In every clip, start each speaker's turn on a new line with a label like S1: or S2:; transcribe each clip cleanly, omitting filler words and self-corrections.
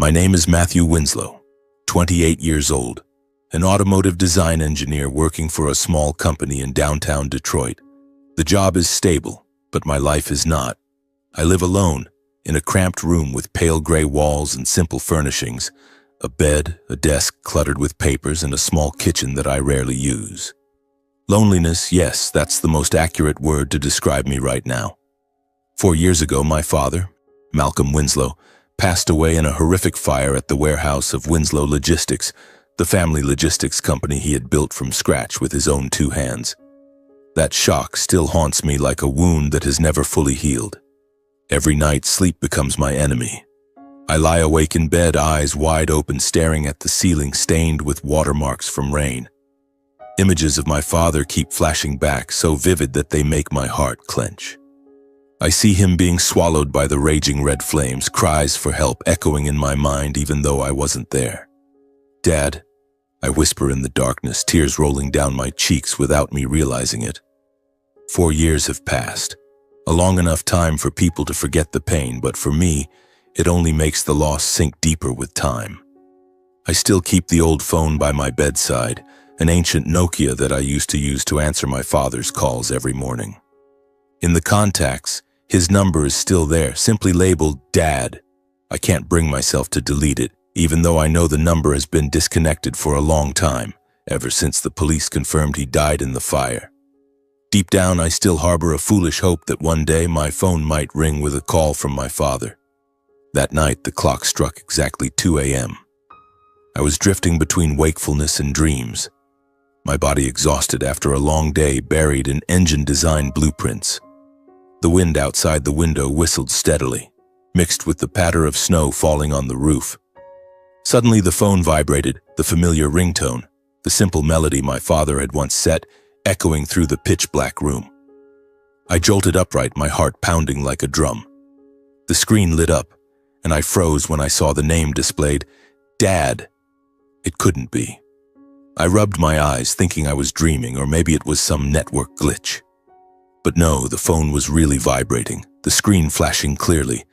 S1: My name is Matthew Winslow, 28 years old, an automotive design engineer working for a small company in downtown Detroit. The job is stable, but my life is not. I live alone, in a cramped room with pale gray walls and simple furnishings, a bed, a desk cluttered with papers, and a small kitchen that I rarely use. Loneliness, yes, that's the most accurate word to describe me right now. 4 years ago, my father, Malcolm Winslow, passed away in a horrific fire at the warehouse of Winslow Logistics, the family logistics company he had built from scratch with his own 2 hands. That shock still haunts me like a wound that has never fully healed. Every night, sleep becomes my enemy. I lie awake in bed, eyes wide open, staring at the ceiling stained with watermarks from rain. Images of my father keep flashing back, so vivid that they make my heart clench. I see him being swallowed by the raging red flames, cries for help echoing in my mind even though I wasn't there. "Dad," I whisper in the darkness, tears rolling down my cheeks without me realizing it. 4 years have passed, a long enough time for people to forget the pain, but for me, it only makes the loss sink deeper with time. I still keep the old phone by my bedside, an ancient Nokia that I used to use to answer my father's calls every morning. In the contacts, his number is still there, simply labeled Dad. I can't bring myself to delete it, even though I know the number has been disconnected for a long time, ever since the police confirmed he died in the fire. Deep down, I still harbor a foolish hope that one day my phone might ring with a call from my father. That night, the clock struck exactly 2 a.m. I was drifting between wakefulness and dreams, my body exhausted after a long day buried in engine design blueprints. The wind outside the window whistled steadily, mixed with the patter of snow falling on the roof. Suddenly the phone vibrated, the familiar ringtone, the simple melody my father had once set, echoing through the pitch-black room. I jolted upright, my heart pounding like a drum. The screen lit up, and I froze when I saw the name displayed, Dad. It couldn't be. I rubbed my eyes, thinking I was dreaming, or maybe it was some network glitch. But no, the phone was really vibrating, the screen flashing clearly,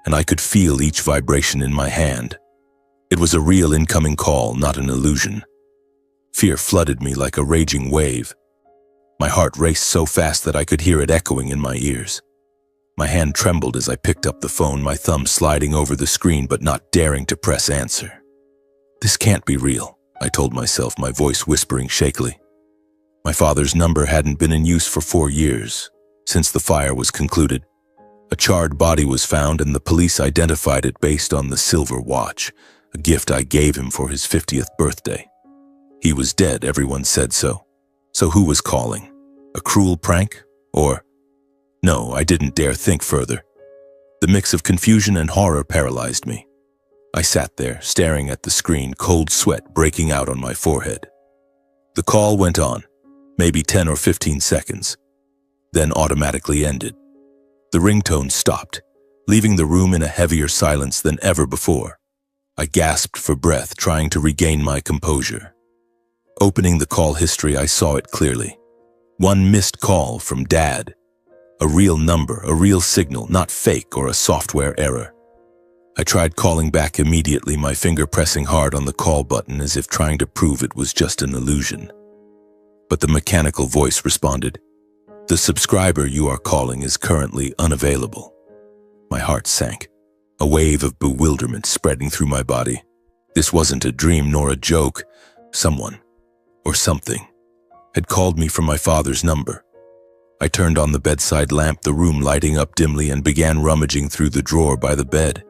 S1: and I could feel each vibration in my hand. It was a real incoming call, not an illusion. Fear flooded me like a raging wave. My heart raced so fast that I could hear it echoing in my ears. My hand trembled as I picked up the phone, my thumb sliding over the screen but not daring to press answer. "This can't be real," I told myself, my voice whispering shakily. My father's number hadn't been in use for 4 years, since the fire was concluded. A charred body was found and the police identified it based on the silver watch, a gift I gave him for his 50th birthday. He was dead, everyone said so. So who was calling? A cruel prank? Or... No, I didn't dare think further. The mix of confusion and horror paralyzed me. I sat there, staring at the screen, cold sweat breaking out on my forehead. The call went on, maybe 10 or 15 seconds, then automatically ended. The ringtone stopped, leaving the room in a heavier silence than ever before. I gasped for breath, trying to regain my composure. Opening the call history, I saw it clearly. One missed call from Dad. A real number, a real signal, not fake or a software error. I tried calling back immediately, my finger pressing hard on the call button as if trying to prove it was just an illusion. But the mechanical voice responded, "The subscriber you are calling is currently unavailable." My heart sank, a wave of bewilderment spreading through my body. This wasn't a dream nor a joke. Someone, or something, had called me from my father's number. I turned on the bedside lamp, the room lighting up dimly, and began rummaging through the drawer by the bed.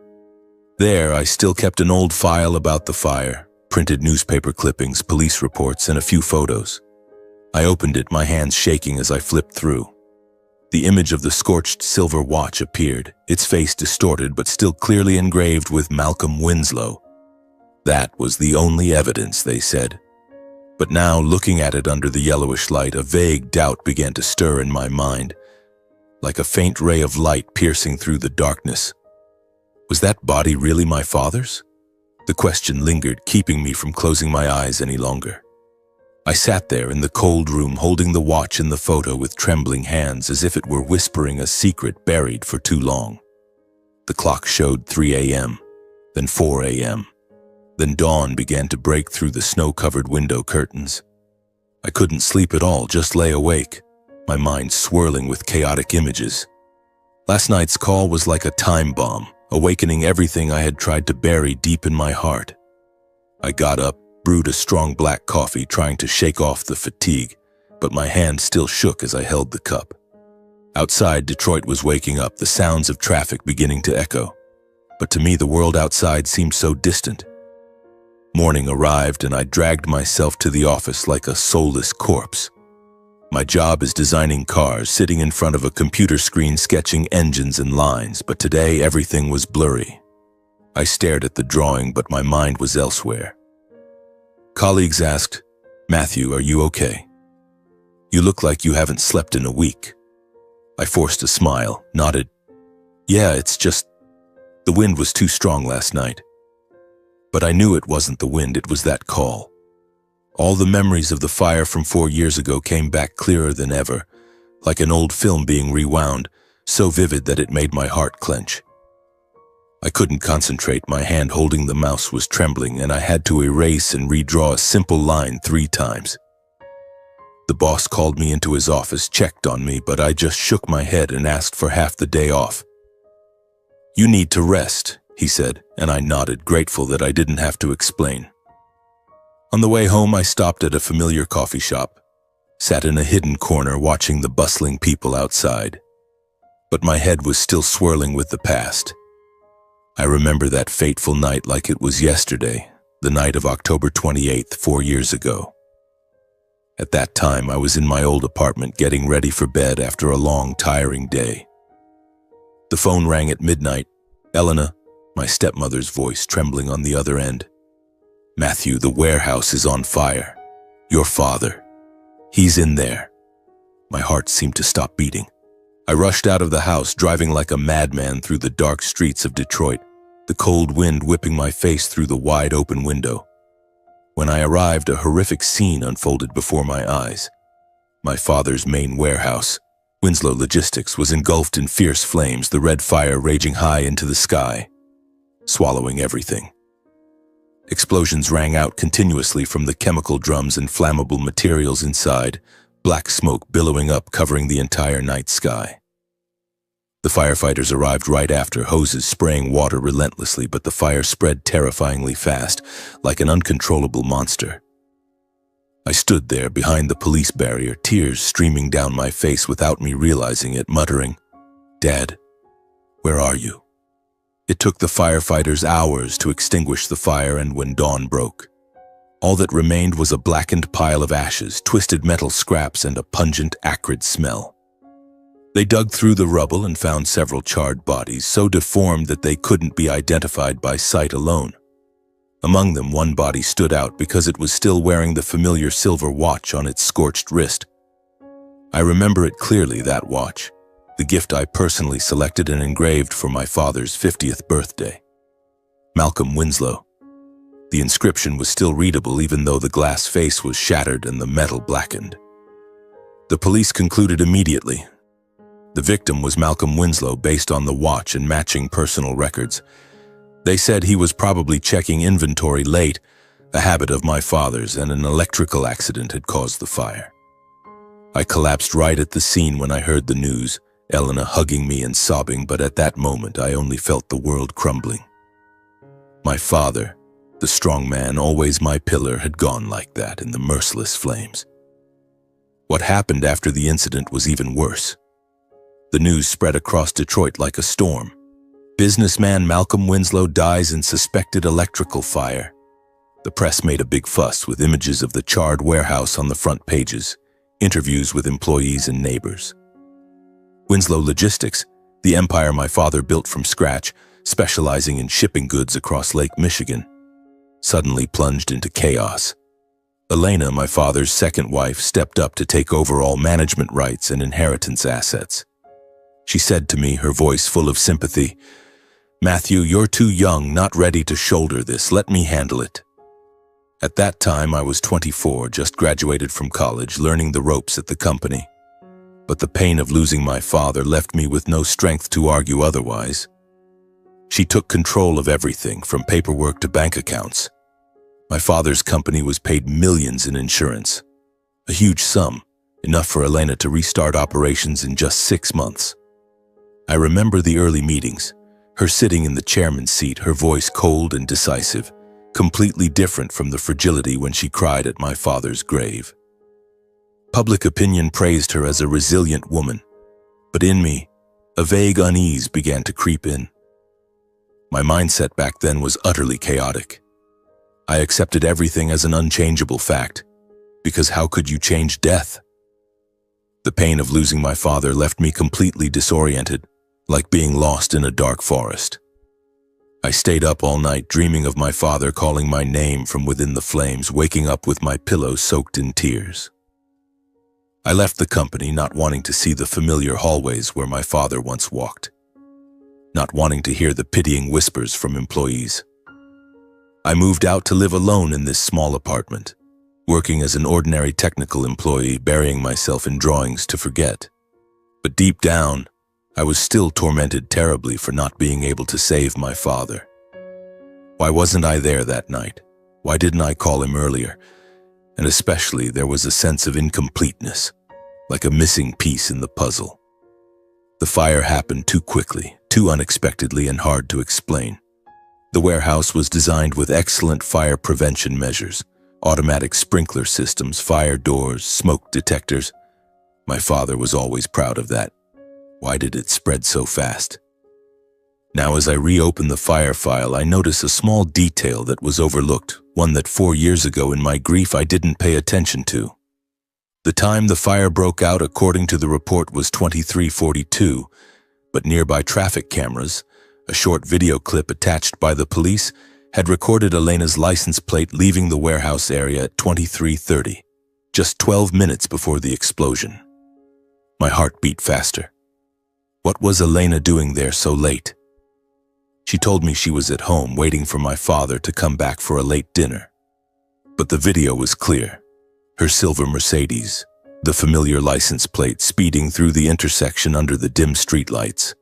S1: There, I still kept an old file about the fire, printed newspaper clippings, police reports, and a few photos. I opened it, my hands shaking as I flipped through. The image of the scorched silver watch appeared, its face distorted but still clearly engraved with Malcolm Winslow. That was the only evidence, they said. But now, looking at it under the yellowish light, a vague doubt began to stir in my mind, like a faint ray of light piercing through the darkness. Was that body really my father's? The question lingered, keeping me from closing my eyes any longer. I sat there in the cold room, holding the watch in the photo with trembling hands, as if it were whispering a secret buried for too long. The clock showed 3 a.m., Then 4 a.m. Then dawn began to break through the snow-covered window curtains. I couldn't sleep at all, just lay awake, my mind swirling with chaotic images. Last night's call was like a time bomb, awakening everything I had tried to bury deep in my heart. I got up, brewed a strong black coffee, trying to shake off the fatigue, but my hand still shook as I held the cup. Outside, Detroit was waking up, the sounds of traffic beginning to echo. But to me, the world outside seemed so distant. Morning arrived, and I dragged myself to the office like a soulless corpse. My job is designing cars, sitting in front of a computer screen sketching engines and lines, but today everything was blurry. I stared at the drawing, but my mind was elsewhere. Colleagues asked, "Matthew, are you okay? You look like you haven't slept in a week." I forced a smile, nodded. "Yeah, it's just, the wind was too strong last night." But I knew it wasn't the wind, it was that call. All the memories of the fire from 4 years ago came back clearer than ever, like an old film being rewound, so vivid that it made my heart clench. I couldn't concentrate, my hand holding the mouse was trembling, and I had to erase and redraw a simple line 3 times. The boss called me into his office, checked on me, but I just shook my head and asked for half the day off. "You need to rest," he said, and I nodded, grateful that I didn't have to explain. On the way home, I stopped at a familiar coffee shop, sat in a hidden corner watching the bustling people outside. But my head was still swirling with the past. I remember that fateful night like it was yesterday, the night of October 28th, 4 years ago. At that time, I was in my old apartment getting ready for bed after a long, tiring day. The phone rang at midnight. Elena, my stepmother's voice trembling on the other end. "Matthew, the warehouse is on fire. Your father. He's in there." My heart seemed to stop beating. I rushed out of the house, driving like a madman through the dark streets of Detroit, the cold wind whipping my face through the wide open window. When I arrived, a horrific scene unfolded before my eyes. My father's main warehouse, Winslow Logistics, was engulfed in fierce flames, the red fire raging high into the sky, swallowing everything. Explosions rang out continuously from the chemical drums and flammable materials inside, black smoke billowing up, covering the entire night sky. The firefighters arrived right after, hoses spraying water relentlessly, but the fire spread terrifyingly fast, like an uncontrollable monster. I stood there behind the police barrier, tears streaming down my face without me realizing it, muttering, "Dad, where are you?" It took the firefighters hours to extinguish the fire, and when dawn broke, all that remained was a blackened pile of ashes, twisted metal scraps, and a pungent, acrid smell. They dug through the rubble and found several charred bodies, so deformed that they couldn't be identified by sight alone. Among them, one body stood out because it was still wearing the familiar silver watch on its scorched wrist. I remember it clearly, that watch, the gift I personally selected and engraved for my father's 50th birthday. Malcolm Winslow. The inscription was still readable even though the glass face was shattered and the metal blackened. The police concluded immediately. The victim was Malcolm Winslow based on the watch and matching personal records. They said he was probably checking inventory late, a habit of my father's, and an electrical accident had caused the fire. I collapsed right at the scene when I heard the news, Elena hugging me and sobbing, but at that moment I only felt the world crumbling. My father, the strong man, always my pillar, had gone like that in the merciless flames. What happened after the incident was even worse. The news spread across Detroit like a storm. Businessman Malcolm Winslow dies in suspected electrical fire. The press made a big fuss with images of the charred warehouse on the front pages, interviews with employees and neighbors. Winslow Logistics, the empire my father built from scratch, specializing in shipping goods across Lake Michigan, suddenly plunged into chaos. Elena, my father's second wife, stepped up to take over all management rights and inheritance assets. She said to me, her voice full of sympathy, "Matthew, you're too young, not ready to shoulder this. Let me handle it." At that time, I was 24, just graduated from college, learning the ropes at the company. But the pain of losing my father left me with no strength to argue otherwise. She took control of everything from paperwork to bank accounts. My father's company was paid millions in insurance, a huge sum, enough for Elena to restart operations in just 6 months. I remember the early meetings, her sitting in the chairman's seat, her voice cold and decisive, completely different from the fragility when she cried at my father's grave. Public opinion praised her as a resilient woman, but in me, a vague unease began to creep in. My mindset back then was utterly chaotic. I accepted everything as an unchangeable fact, because how could you change death? The pain of losing my father left me completely disoriented, like being lost in a dark forest. I stayed up all night dreaming of my father calling my name from within the flames, waking up with my pillow soaked in tears. I left the company not wanting to see the familiar hallways where my father once walked, not wanting to hear the pitying whispers from employees. I moved out to live alone in this small apartment, working as an ordinary technical employee, burying myself in drawings to forget. But deep down, I was still tormented terribly for not being able to save my father. Why wasn't I there that night? Why didn't I call him earlier? And especially, there was a sense of incompleteness, like a missing piece in the puzzle. The fire happened too quickly, too unexpectedly, and hard to explain. The warehouse was designed with excellent fire prevention measures, automatic sprinkler systems, fire doors, smoke detectors. My father was always proud of that. Why did it spread so fast? Now, as I reopen the fire file, I notice a small detail that was overlooked, one that 4 years ago in my grief I didn't pay attention to. The time the fire broke out, according to the report, was 23:42, but nearby traffic cameras, a short video clip attached by the police, had recorded Elena's license plate leaving the warehouse area at 23:30, just 12 minutes before the explosion. My heart beat faster. What was Elena doing there so late? She told me she was at home waiting for my father to come back for a late dinner. But the video was clear. Her silver Mercedes, the familiar license plate, speeding through the intersection under the dim streetlights.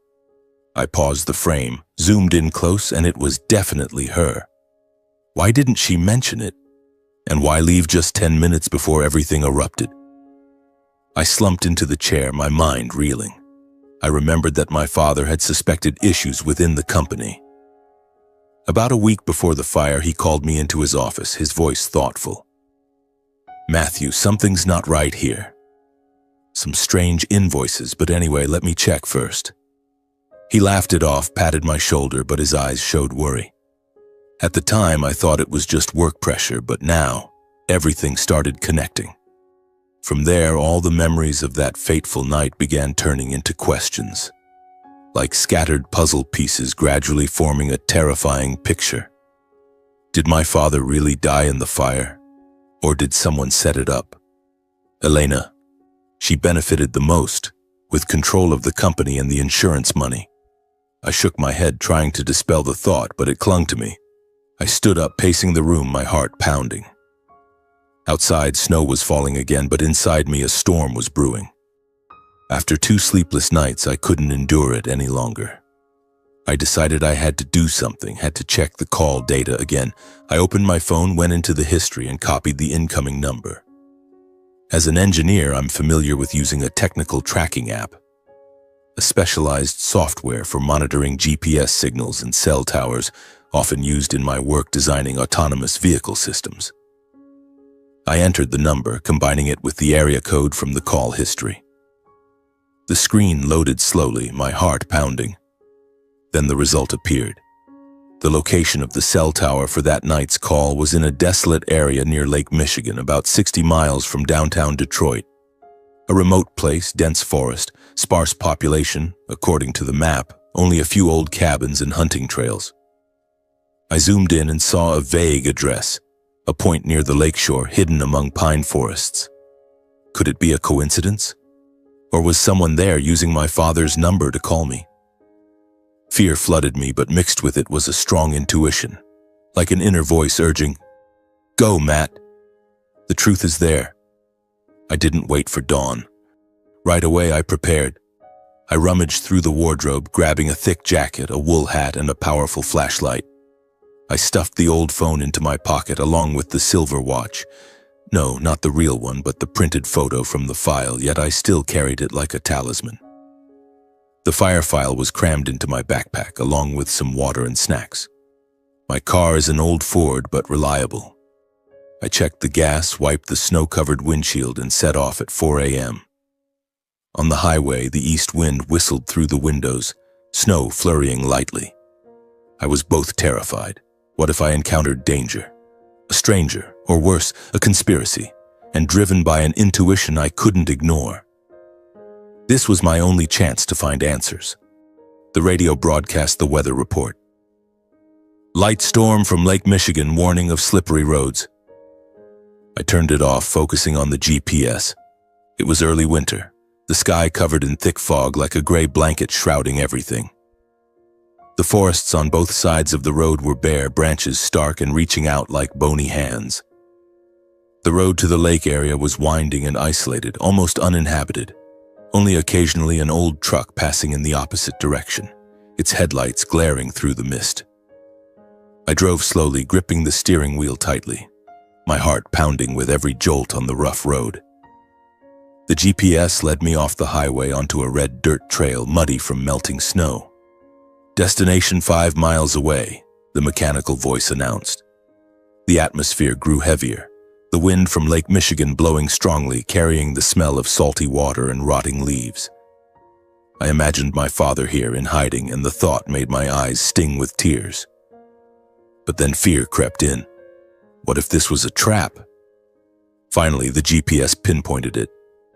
S1: I paused the frame, zoomed in close, and it was definitely her. Why didn't she mention it? And why leave just 10 minutes before everything erupted? I slumped into the chair, my mind reeling. I remembered that my father had suspected issues within the company. About a week before the fire, he called me into his office, his voice thoughtful. "Matthew, something's not right here. Some strange invoices, but anyway, let me check first." He laughed it off, patted my shoulder, but his eyes showed worry. At the time, I thought it was just work pressure, but now, everything started connecting. From there, all the memories of that fateful night began turning into questions, like scattered puzzle pieces gradually forming a terrifying picture. Did my father really die in the fire? Or did someone set it up? Elena, she benefited the most, with control of the company and the insurance money. I shook my head, trying to dispel the thought, but it clung to me. I stood up, pacing the room, my heart pounding. Outside, snow was falling again, but inside me a storm was brewing. After 2 sleepless nights, I couldn't endure it any longer. I decided I had to do something, had to check the call data again. I opened my phone, went into the history, and copied the incoming number. As an engineer, I'm familiar with using a technical tracking app, a specialized software for monitoring GPS signals and cell towers, often used in my work designing autonomous vehicle systems. I entered the number, combining it with the area code from the call history. The screen loaded slowly, my heart pounding. Then the result appeared. The location of the cell tower for that night's call was in a desolate area near Lake Michigan, about 60 miles from downtown Detroit. A remote place, dense forest, sparse population, according to the map, only a few old cabins and hunting trails. I zoomed in and saw a vague address, a point near the lakeshore hidden among pine forests. Could it be a coincidence? Or was someone there using my father's number to call me? Fear flooded me, but mixed with it was a strong intuition, like an inner voice urging, "Go, Matt. The truth is there." I didn't wait for dawn. Right away I prepared. I rummaged through the wardrobe, grabbing a thick jacket, a wool hat, and a powerful flashlight. I stuffed the old phone into my pocket along with the silver watch. No, not the real one, but the printed photo from the file, yet I still carried it like a talisman. The fire file was crammed into my backpack, along with some water and snacks. My car is an old Ford, but reliable. I checked the gas, wiped the snow-covered windshield, and set off at 4 a.m. On the highway, the east wind whistled through the windows, snow flurrying lightly. I was both terrified. What if I encountered danger? A stranger, or worse, a conspiracy, and driven by an intuition I couldn't ignore. This was my only chance to find answers. The radio broadcast the weather report. Light storm from Lake Michigan, warning of slippery roads. I turned it off, focusing on the GPS. It was early winter, the sky covered in thick fog like a gray blanket shrouding everything. The forests on both sides of the road were bare, branches stark and reaching out like bony hands. The road to the lake area was winding and isolated, almost uninhabited. Only occasionally an old truck passing in the opposite direction, its headlights glaring through the mist. I drove slowly, gripping the steering wheel tightly, my heart pounding with every jolt on the rough road. The GPS led me off the highway onto a red dirt trail, muddy from melting snow. Destination 5 miles away, the mechanical voice announced. The atmosphere grew heavier, the wind from Lake Michigan blowing strongly, carrying the smell of salty water and rotting leaves. I imagined my father here in hiding, and the thought made my eyes sting with tears. But then fear crept in. What if this was a trap? Finally, the GPS pinpointed it,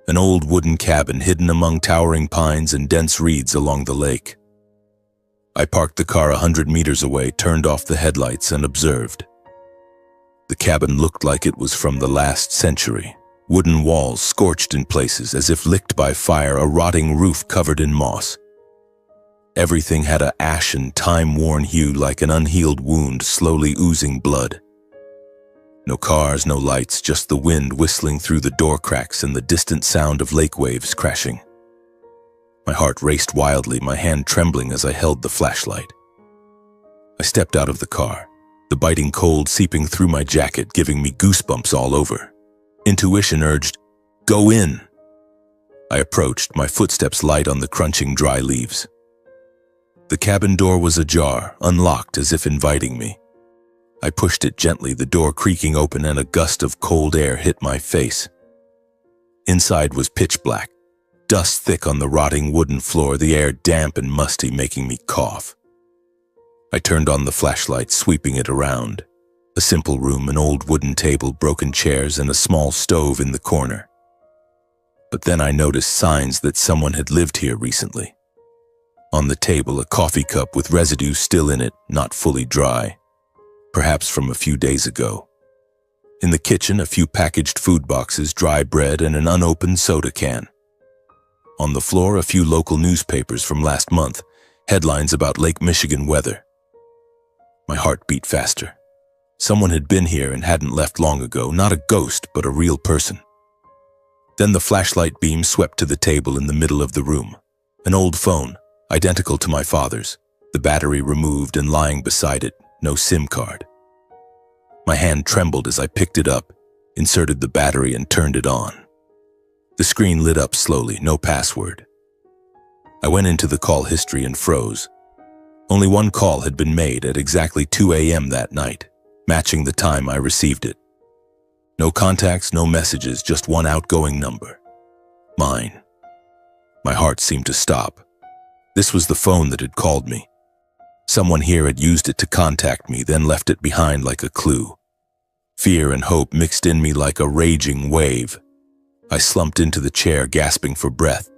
S1: an old wooden cabin hidden among towering pines and dense reeds along the lake. I parked the car 100 meters away, turned off the headlights, and observed. The cabin looked like it was from the last century. Wooden walls scorched in places as if licked by fire, a rotting roof covered in moss. Everything had an ashen, time-worn hue like an unhealed wound slowly oozing blood. No cars, no lights, just the wind whistling through the door cracks and the distant sound of lake waves crashing. My heart raced wildly, my hand trembling as I held the flashlight. I stepped out of the car, the biting cold seeping through my jacket, giving me goosebumps all over. Intuition urged, "Go in." I approached, my footsteps light on the crunching dry leaves. The cabin door was ajar, unlocked as if inviting me. I pushed it gently, the door creaking open, and a gust of cold air hit my face. Inside was pitch black, dust thick on the rotting wooden floor, the air damp and musty, making me cough. I turned on the flashlight, sweeping it around. A simple room, an old wooden table, broken chairs, and a small stove in the corner. But then I noticed signs that someone had lived here recently. On the table, a coffee cup with residue still in it, not fully dry, perhaps from a few days ago. In the kitchen, a few packaged food boxes, dry bread, and an unopened soda can. On the floor, a few local newspapers from last month, headlines about Lake Michigan weather. My heart beat faster. Someone had been here and hadn't left long ago, not a ghost, but a real person. Then the flashlight beam swept to the table in the middle of the room. An old phone, identical to my father's, the battery removed and lying beside it, no SIM card. My hand trembled as I picked it up, inserted the battery, and turned it on. The screen lit up slowly, no password. I went into the call history and froze. Only one call had been made at exactly 2 a.m. that night, matching the time I received it. No contacts, no messages, just one outgoing number. Mine. My heart seemed to stop. This was the phone that had called me. Someone here had used it to contact me, then left it behind like a clue. Fear and hope mixed in me like a raging wave. I slumped into the chair, gasping for breath.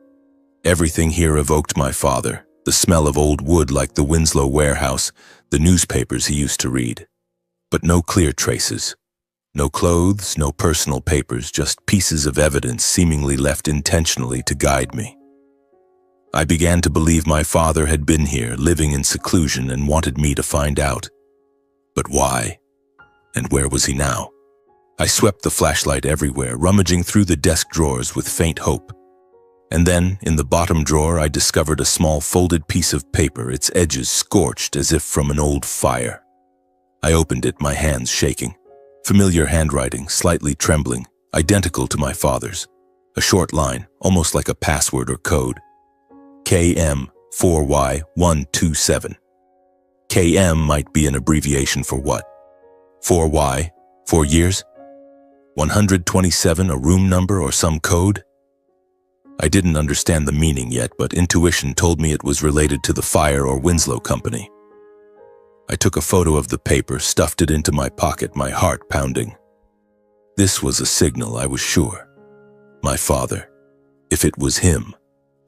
S1: Everything here evoked my father, the smell of old wood like the Winslow warehouse, the newspapers he used to read. But no clear traces. No clothes, no personal papers, just pieces of evidence seemingly left intentionally to guide me. I began to believe my father had been here, living in seclusion, and wanted me to find out. But why? And where was he now? I swept the flashlight everywhere, rummaging through the desk drawers with faint hope. And then, in the bottom drawer, I discovered a small folded piece of paper, its edges scorched as if from an old fire. I opened it, my hands shaking. Familiar handwriting, slightly trembling, identical to my father's. A short line, almost like a password or code. KM4Y127. KM might be an abbreviation for what? 4Y? 4 years? 127, a room number or some code? I didn't understand the meaning yet, but intuition told me it was related to the Fire or Winslow Company. I took a photo of the paper, stuffed it into my pocket, my heart pounding. This was a signal, I was sure. My father, if it was him,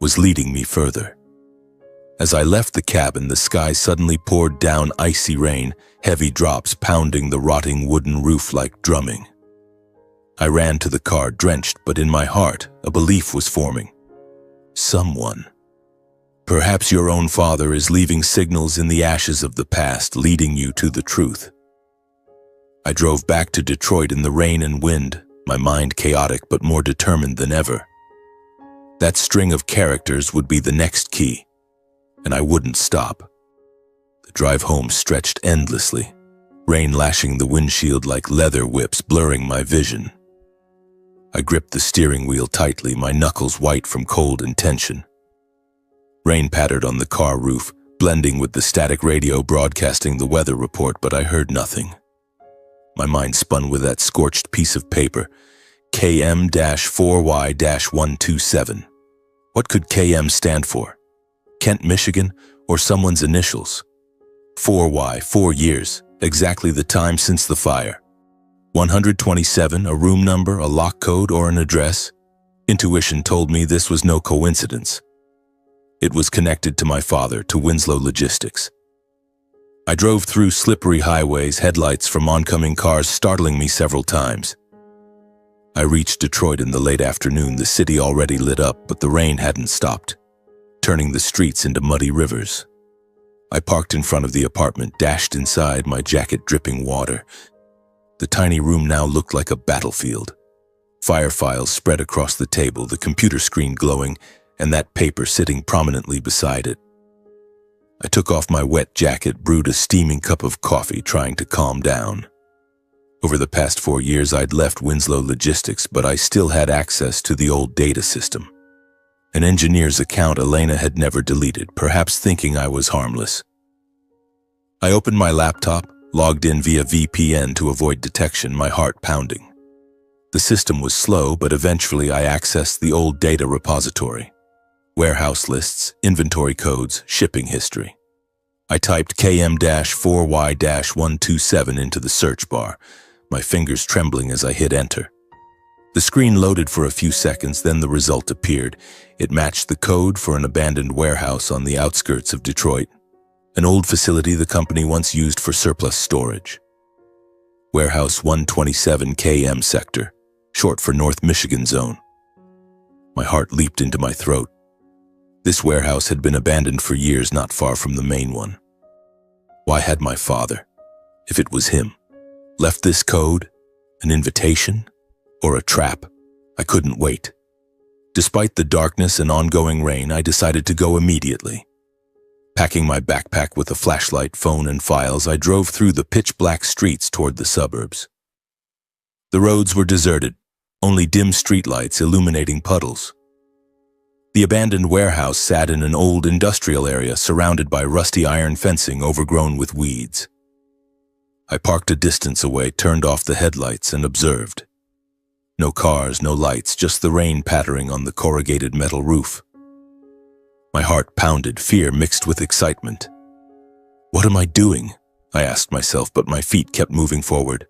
S1: was leading me further. As I left the cabin, the sky suddenly poured down icy rain, heavy drops pounding the rotting wooden roof like drumming. I ran to the car, drenched, but in my heart, a belief was forming. Someone, perhaps your own father, is leaving signals in the ashes of the past, leading you to the truth. I drove back to Detroit in the rain and wind, my mind chaotic but more determined than ever. That string of characters would be the next key, and I wouldn't stop. The drive home stretched endlessly, rain lashing the windshield like leather whips, blurring my vision. I gripped the steering wheel tightly, my knuckles white from cold and tension. Rain pattered on the car roof, blending with the static radio broadcasting the weather report, but I heard nothing. My mind spun with that scorched piece of paper, KM-4Y-127. What could KM stand for? Kent, Michigan, or someone's initials? 4Y, 4 years, exactly the time since the fire. 127, a room number, a lock code, or an address? Intuition told me this was no coincidence. It was connected to my father, to Winslow Logistics. I drove through slippery highways, headlights from oncoming cars startling me several times. I reached Detroit in the late afternoon, the city already lit up, but the rain hadn't stopped, turning the streets into muddy rivers. I parked in front of the apartment, dashed inside, my jacket dripping water. The tiny room now looked like a battlefield. Fire files spread across the table, the computer screen glowing, and that paper sitting prominently beside it. I took off my wet jacket, brewed a steaming cup of coffee, trying to calm down. Over the past 4 years, I'd left Winslow Logistics, but I still had access to the old data system. An engineer's account Elena had never deleted, perhaps thinking I was harmless. I opened my laptop, logged in via VPN to avoid detection, my heart pounding. The system was slow, but eventually I accessed the old data repository. Warehouse lists, inventory codes, shipping history. I typed KM-4Y-127 into the search bar, my fingers trembling as I hit enter. The screen loaded for a few seconds, then the result appeared. It matched the code for an abandoned warehouse on the outskirts of Detroit, an old facility the company once used for surplus storage. Warehouse 127 KM Sector, short for North Michigan Zone. My heart leaped into my throat. This warehouse had been abandoned for years not far from the main one. Why had my father, if it was him, left this code, an invitation, or a trap? I couldn't wait. Despite the darkness and ongoing rain, I decided to go immediately. Packing my backpack with a flashlight, phone, and files, I drove through the pitch-black streets toward the suburbs. The roads were deserted, only dim streetlights illuminating puddles. The abandoned warehouse sat in an old industrial area surrounded by rusty iron fencing overgrown with weeds. I parked a distance away, turned off the headlights, and observed. No cars, no lights, just the rain pattering on the corrugated metal roof. My heart pounded, fear mixed with excitement. What am I doing? I asked myself, but my feet kept moving forward.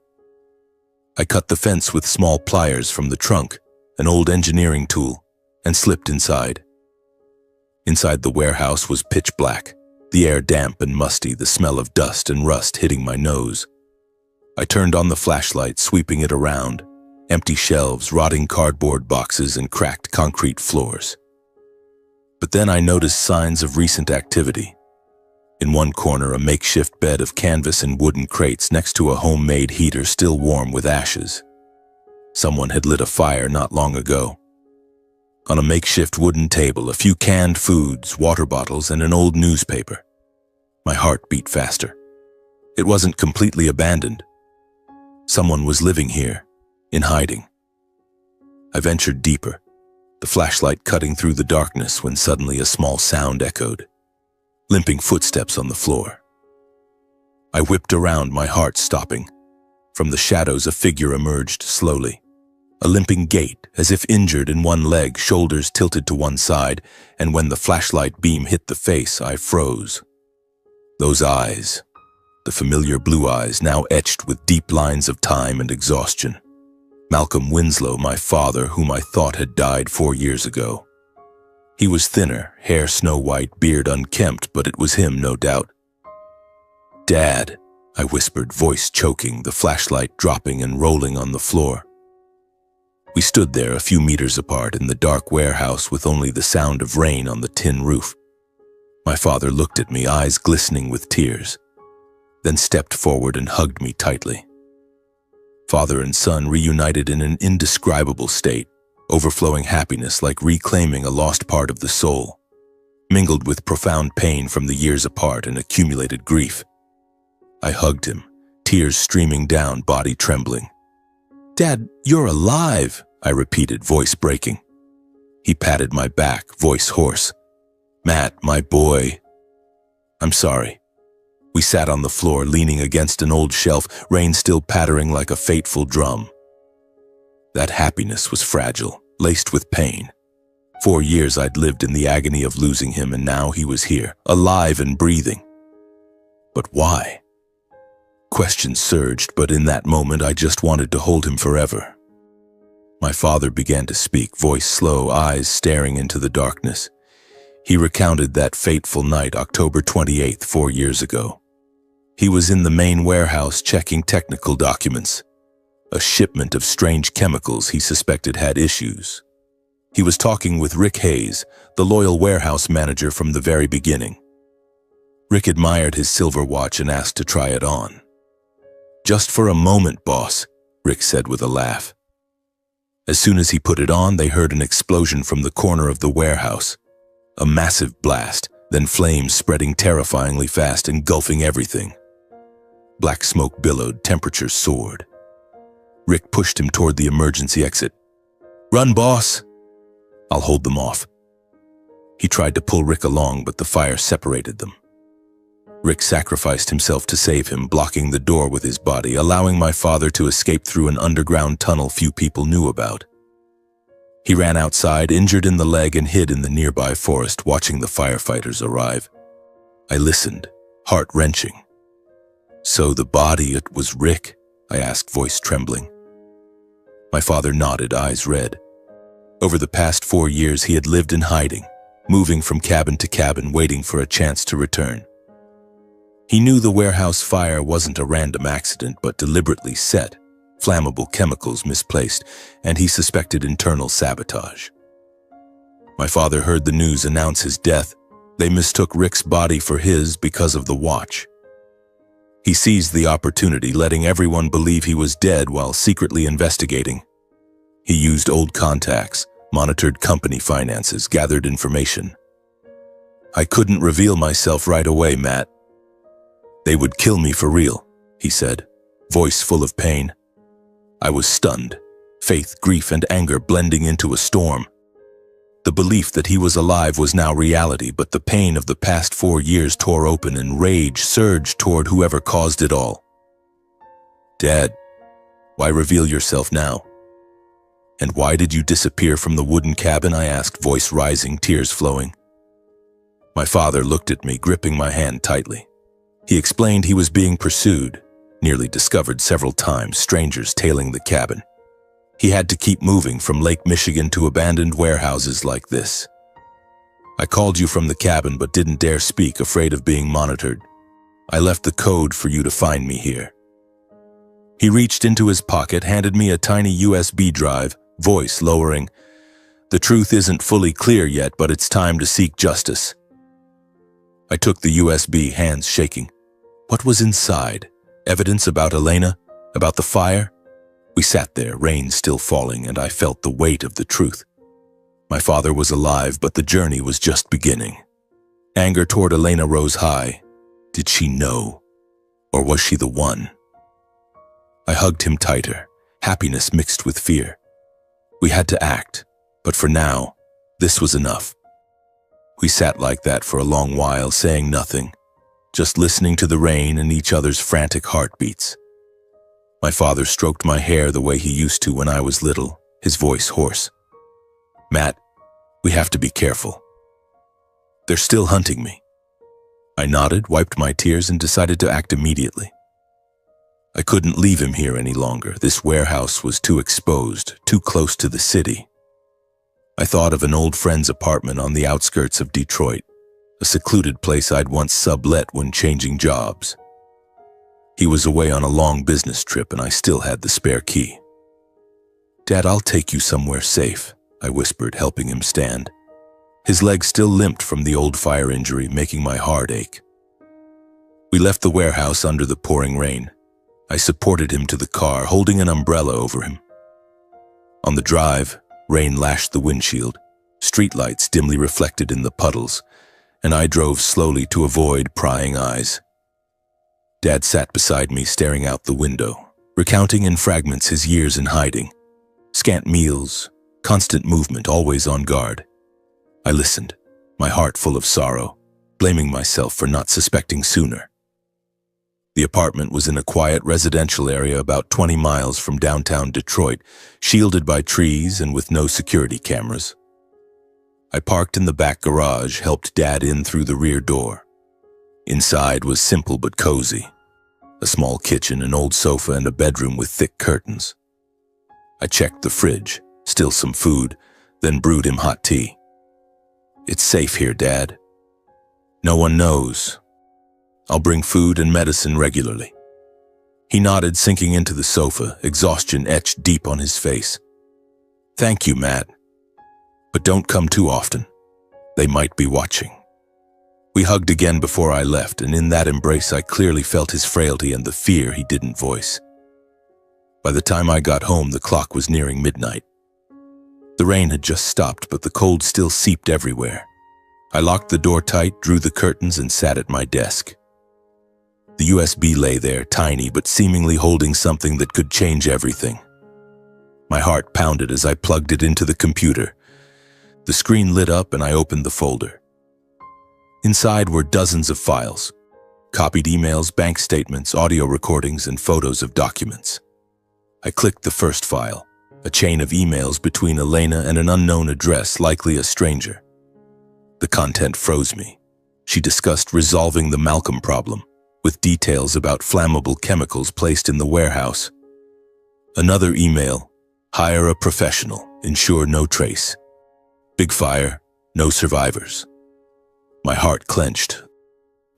S1: I cut the fence with small pliers from the trunk, an old engineering tool, and slipped inside. Inside the warehouse was pitch black, the air damp and musty, the smell of dust and rust hitting my nose. I turned on the flashlight, sweeping it around. Empty shelves, rotting cardboard boxes, and cracked concrete floors. But then I noticed signs of recent activity. In one corner, a makeshift bed of canvas and wooden crates next to a homemade heater still warm with ashes. Someone had lit a fire not long ago. On a makeshift wooden table, a few canned foods, water bottles, and an old newspaper. My heart beat faster. It wasn't completely abandoned. Someone was living here, in hiding. I ventured deeper, the flashlight cutting through the darkness when suddenly a small sound echoed. Limping footsteps on the floor. I whipped around, my heart stopping. From the shadows, a figure emerged slowly. A limping gait, as if injured in one leg, shoulders tilted to one side, and when the flashlight beam hit the face, I froze. Those eyes, the familiar blue eyes, now etched with deep lines of time and exhaustion. Malcolm Winslow, my father, whom I thought had died 4 years ago. He was thinner, hair snow-white, beard unkempt, but it was him, no doubt. "Dad," I whispered, voice choking, the flashlight dropping and rolling on the floor. We stood there a few meters apart in the dark warehouse with only the sound of rain on the tin roof. My father looked at me, eyes glistening with tears, then stepped forward and hugged me tightly. Father and son reunited in an indescribable state, overflowing happiness like reclaiming a lost part of the soul, mingled with profound pain from the years apart and accumulated grief. I hugged him, tears streaming down, body trembling. "Dad, you're alive," I repeated, voice breaking. He patted my back, voice hoarse. "Matt, my boy. I'm sorry." We sat on the floor, leaning against an old shelf, rain still pattering like a fateful drum. That happiness was fragile, laced with pain. 4 years I'd lived in the agony of losing him, and now he was here, alive and breathing. But why? Questions surged, but in that moment I just wanted to hold him forever. My father began to speak, voice slow, eyes staring into the darkness. He recounted that fateful night, October 28th, 4 years ago. He was in the main warehouse checking technical documents. A shipment of strange chemicals he suspected had issues. He was talking with Rick Hayes, the loyal warehouse manager from the very beginning. Rick admired his silver watch and asked to try it on. "Just for a moment, boss," Rick said with a laugh. As soon as he put it on, they heard an explosion from the corner of the warehouse. A massive blast, then flames spreading terrifyingly fast, engulfing everything. Black smoke billowed, temperature soared. Rick pushed him toward the emergency exit. "Run, boss. I'll hold them off." He tried to pull Rick along, but the fire separated them. Rick sacrificed himself to save him, blocking the door with his body, allowing my father to escape through an underground tunnel few people knew about. He ran outside, injured in the leg, and hid in the nearby forest, watching the firefighters arrive. I listened, heart-wrenching. "So the body, it was Rick?" I asked, voice trembling. My father nodded, eyes red. Over the past 4 years, he had lived in hiding, moving from cabin to cabin, waiting for a chance to return. He knew the warehouse fire wasn't a random accident, but deliberately set, flammable chemicals misplaced, and he suspected internal sabotage. My father heard the news announce his death. They mistook Rick's body for his because of the watch. He seized the opportunity, letting everyone believe he was dead while secretly investigating. He used old contacts, monitored company finances, gathered information. "I couldn't reveal myself right away, Matt. They would kill me for real," he said, voice full of pain. I was stunned, faith, grief, and anger blending into a storm. The belief that he was alive was now reality, but the pain of the past 4 years tore open and rage surged toward whoever caused it all. "Dad, why reveal yourself now? And why did you disappear from the wooden cabin?" I asked, voice rising, tears flowing. My father looked at me, gripping my hand tightly. He explained he was being pursued, nearly discovered several times, strangers tailing the cabin. He had to keep moving from Lake Michigan to abandoned warehouses like this. "I called you from the cabin but didn't dare speak, afraid of being monitored. I left the code for you to find me here." He reached into his pocket, handed me a tiny USB drive, voice lowering. "The truth isn't fully clear yet, but it's time to seek justice." I took the USB, hands shaking. What was inside? Evidence about Elena? About the fire? We sat there, rain still falling, and I felt the weight of the truth. My father was alive, but the journey was just beginning. Anger toward Elena rose high. Did she know? Or was she the one? I hugged him tighter, happiness mixed with fear. We had to act, but for now, this was enough. We sat like that for a long while, saying nothing, just listening to the rain and each other's frantic heartbeats. My father stroked my hair the way he used to when I was little, his voice hoarse. Matt, we have to be careful. They're still hunting me. I nodded, wiped my tears, and decided to act immediately. I couldn't leave him here any longer. This warehouse was too exposed, too close to the city. I thought of an old friend's apartment on the outskirts of Detroit, a secluded place I'd once sublet when changing jobs. He was away on a long business trip and I still had the spare key. Dad, I'll take you somewhere safe, I whispered, helping him stand. His leg still limped from the old fire injury, making my heart ache. We left the warehouse under the pouring rain. I supported him to the car, holding an umbrella over him. On the drive, rain lashed the windshield, streetlights dimly reflected in the puddles, and I drove slowly to avoid prying eyes. Dad sat beside me, staring out the window, recounting in fragments his years in hiding. Scant meals, constant movement, always on guard. I listened, my heart full of sorrow, blaming myself for not suspecting sooner. The apartment was in a quiet residential area about 20 miles from downtown Detroit, shielded by trees and with no security cameras. I parked in the back garage, helped Dad in through the rear door. Inside was simple but cozy. A small kitchen, an old sofa, and a bedroom with thick curtains. I checked the fridge, still some food, then brewed him hot tea. It's safe here, Dad. No one knows. I'll bring food and medicine regularly. He nodded, sinking into the sofa, exhaustion etched deep on his face. Thank you, Matt. But don't come too often. They might be watching. We hugged again before I left, and in that embrace I clearly felt his frailty and the fear he didn't voice. By the time I got home, the clock was nearing midnight. The rain had just stopped, but the cold still seeped everywhere. I locked the door tight, drew the curtains, and sat at my desk. The USB lay there, tiny but seemingly holding something that could change everything. My heart pounded as I plugged it into the computer. The screen lit up and I opened the folder. Inside were dozens of files, copied emails, bank statements, audio recordings, and photos of documents. I clicked the first file, a chain of emails between Elena and an unknown address, likely a stranger. The content froze me. She discussed resolving the Malcolm problem, with details about flammable chemicals placed in the warehouse. Another email, hire a professional, ensure no trace. Big fire, no survivors. My heart clenched.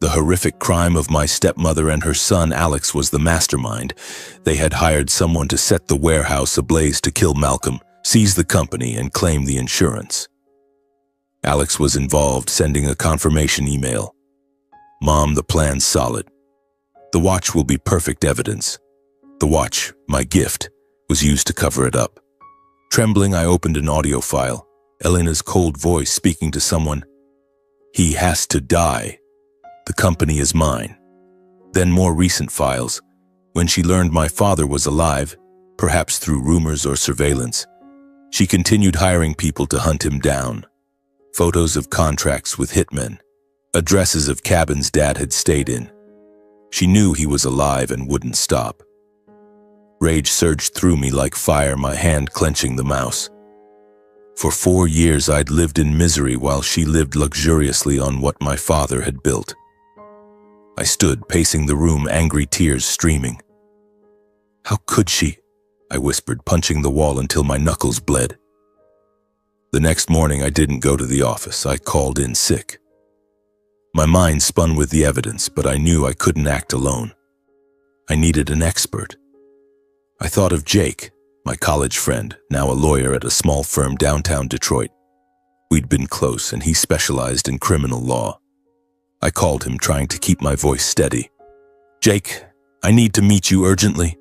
S1: The horrific crime of my stepmother and her son Alex was the mastermind. They had hired someone to set the warehouse ablaze to kill Malcolm, seize the company, and claim the insurance. Alex was involved, sending a confirmation email. Mom, the plan's solid. The watch will be perfect evidence. The watch, my gift, was used to cover it up. Trembling, I opened an audio file, Elena's cold voice speaking to someone. He has to die. The company is mine. Then more recent files. When she learned my father was alive, perhaps through rumors or surveillance, she continued hiring people to hunt him down. Photos of contracts with hitmen, addresses of cabins Dad had stayed in. She knew he was alive and wouldn't stop. Rage surged through me like fire, my hand clenching the mouse. For 4 years I'd lived in misery while she lived luxuriously on what my father had built. I stood, pacing the room, angry tears streaming. How could she? I whispered, punching the wall until my knuckles bled. The next morning I didn't go to the office. I called in sick. My mind spun with the evidence, but I knew I couldn't act alone. I needed an expert. I thought of Jake, my college friend, now a lawyer at a small firm downtown Detroit. We'd been close, and he specialized in criminal law. I called him, trying to keep my voice steady. Jake, I need to meet you urgently.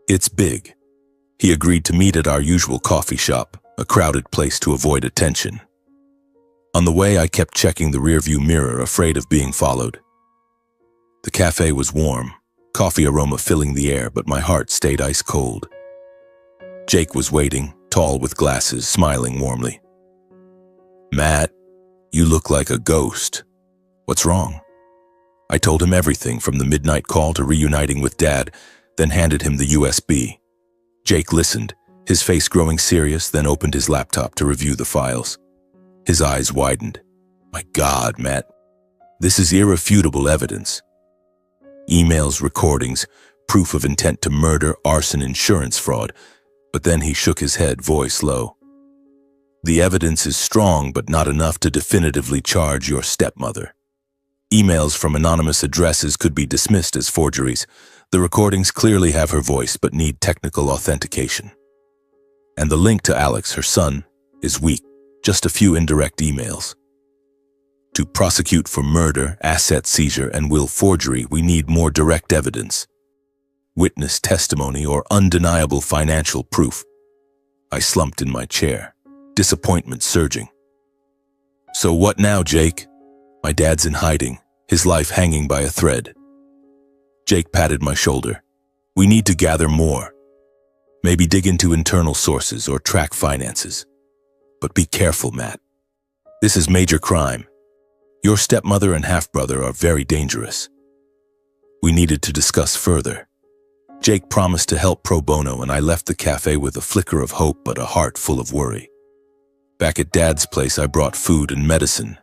S1: It's big. He agreed to meet at our usual coffee shop, a crowded place to avoid attention. On the way, I kept checking the rearview mirror, afraid of being followed. The cafe was warm, coffee aroma filling the air, but my heart stayed ice cold. Jake was waiting, tall with glasses, smiling warmly. "Matt, you look like a ghost. What's wrong?" I told him everything from the midnight call to reuniting with Dad, then handed him the USB. Jake listened, his face growing serious, then opened his laptop to review the files. His eyes widened. "My God, Matt, this is irrefutable evidence. Emails, recordings, proof of intent to murder, arson, insurance fraud." But then he shook his head, voice low. "The evidence is strong, but not enough to definitively charge your stepmother. Emails from anonymous addresses could be dismissed as forgeries. The recordings clearly have her voice, but need technical authentication. And the link to Alex, her son, is weak, just a few indirect emails. To prosecute for murder, asset seizure, and will forgery, we need more direct evidence. Witness testimony or undeniable financial proof." I slumped in my chair, disappointment surging. "So what now, Jake?" My dad's in hiding, his life hanging by a thread. Jake patted my shoulder. "We need to gather more. Maybe dig into internal sources or track finances. But be careful, Matt. This is major crime. Your stepmother and half-brother are very dangerous." We needed to discuss further. Jake promised to help pro bono, and I left the cafe with a flicker of hope but a heart full of worry. Back at Dad's place, I brought food and medicine.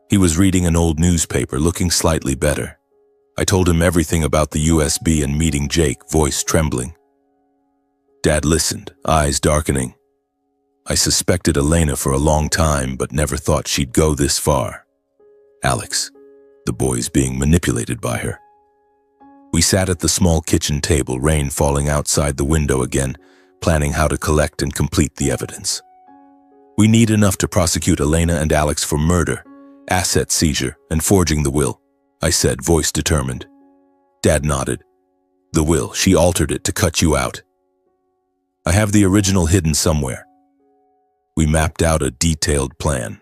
S1: He was reading an old newspaper, looking slightly better. I told him everything about the USB and meeting Jake, voice trembling. Dad listened, eyes darkening. I suspected Elena for a long time, but never thought she'd go this far. Alex, the boy's being manipulated by her. We sat at the small kitchen table, rain falling outside the window again, planning how to collect and complete the evidence. "We need enough to prosecute Elena and Alex for murder, asset seizure, and forging the will," I said, voice determined. Dad nodded. "The will, she altered it to cut you out. I have the original hidden somewhere." We mapped out a detailed plan.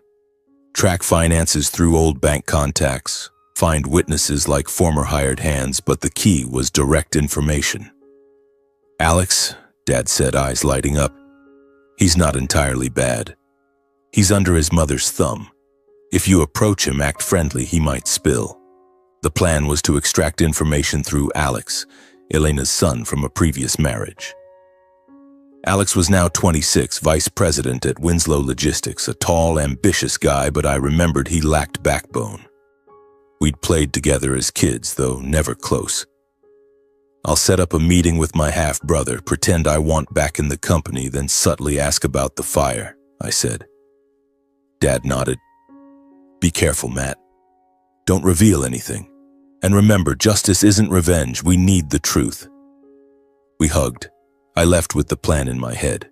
S1: Track finances through old bank contacts, find witnesses like former hired hands, but the key was direct information. "Alex," Dad said, eyes lighting up, "he's not entirely bad. He's under his mother's thumb. If you approach him, act friendly, he might spill." The plan was to extract information through Alex, Elena's son from a previous marriage. Alex was now 26, vice president at Winslow Logistics, a tall, ambitious guy, but I remembered he lacked backbone. We'd played together as kids, though never close. "I'll set up a meeting with my half-brother, pretend I want back in the company, then subtly ask about the fire," I said. Dad nodded. "Be careful, Matt. Don't reveal anything. And remember, justice isn't revenge. We need the truth." We hugged. I left with the plan in my head.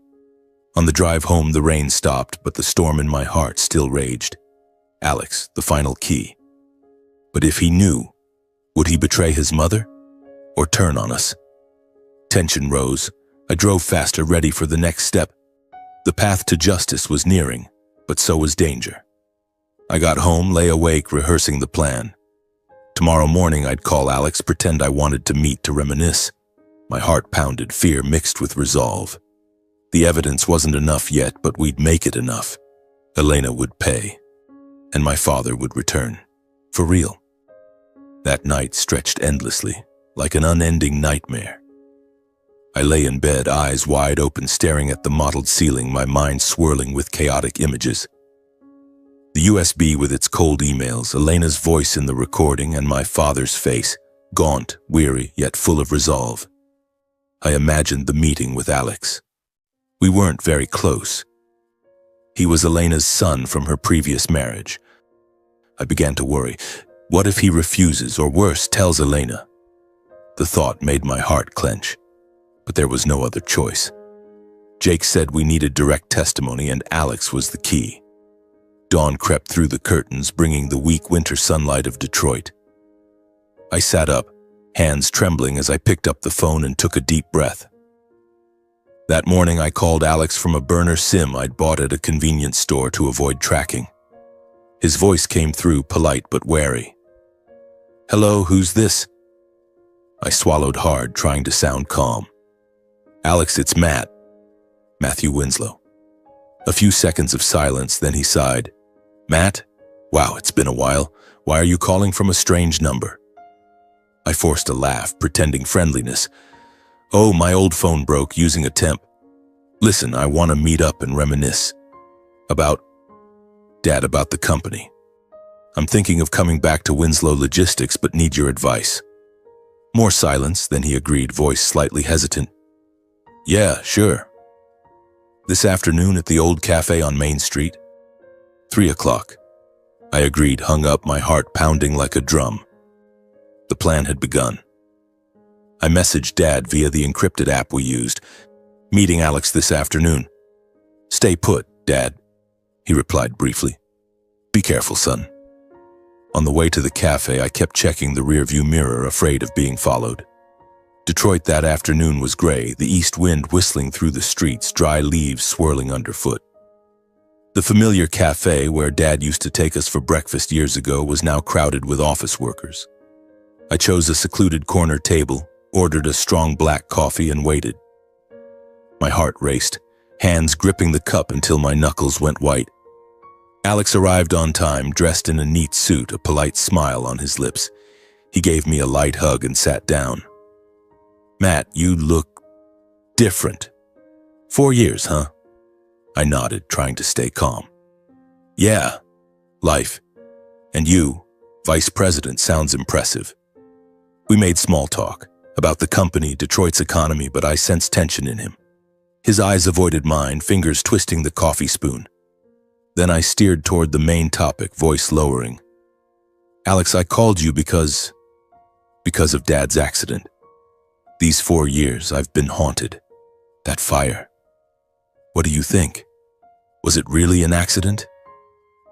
S1: On the drive home, the rain stopped, but the storm in my heart still raged. Alex, the final key. But if he knew, would he betray his mother? Or turn on us? Tension rose. I drove faster, ready for the next step. The path to justice was nearing, but so was danger. I got home, lay awake, rehearsing the plan. Tomorrow morning, I'd call Alex, pretend I wanted to meet to reminisce. My heart pounded, fear mixed with resolve. The evidence wasn't enough yet, but we'd make it enough. Elena would pay, and my father would return. For real. That night stretched endlessly, like an unending nightmare. I lay in bed, eyes wide open, staring at the mottled ceiling, my mind swirling with chaotic images. The USB with its cold emails, Elena's voice in the recording, and my father's face, gaunt, weary, yet full of resolve. I imagined the meeting with Alex. We weren't very close. He was Elena's son from her previous marriage. I began to worry. What if he refuses, or worse, tells Elena? The thought made my heart clench, but there was no other choice. Jake said we needed direct testimony, and Alex was the key. Dawn crept through the curtains, bringing the weak winter sunlight of Detroit. I sat up, hands trembling as I picked up the phone and took a deep breath. That morning, I called Alex from a burner SIM I'd bought at a convenience store to avoid tracking. His voice came through, polite but wary. "Hello, who's this?" I swallowed hard, trying to sound calm. "Alex, it's Matt. Matthew Winslow." A few seconds of silence, then he sighed. "Matt? Wow, it's been a while. Why are you calling from a strange number?" I forced a laugh, pretending friendliness. "Oh, my old phone broke using a temp. Listen, I want to meet up and reminisce. About the company. I'm thinking of coming back to Winslow Logistics, but need your advice." More silence, then he agreed, voice slightly hesitant. "Yeah, sure. This afternoon at the old cafe on Main Street? 3:00. I agreed, hung up, my heart pounding like a drum. The plan had begun. I messaged Dad via the encrypted app we used. "Meeting Alex this afternoon." "Stay put, Dad," he replied briefly. "Be careful, son." On the way to the cafe, I kept checking the rearview mirror, afraid of being followed. Detroit that afternoon was gray, the east wind whistling through the streets, dry leaves swirling underfoot. The familiar cafe where Dad used to take us for breakfast years ago was now crowded with office workers. I chose a secluded corner table, ordered a strong black coffee, and waited. My heart raced, hands gripping the cup until my knuckles went white. Alex arrived on time, dressed in a neat suit, a polite smile on his lips. He gave me a light hug and sat down. "Matt, you look different. 4 years, huh?" I nodded, trying to stay calm. "Yeah, life. And you, Vice President, sounds impressive." We made small talk about the company, Detroit's economy, but I sensed tension in him. His eyes avoided mine, fingers twisting the coffee spoon. Then I steered toward the main topic, voice lowering. "Alex, I called you because of Dad's accident. These 4 years, I've been haunted. That fire. What do you think? Was it really an accident?"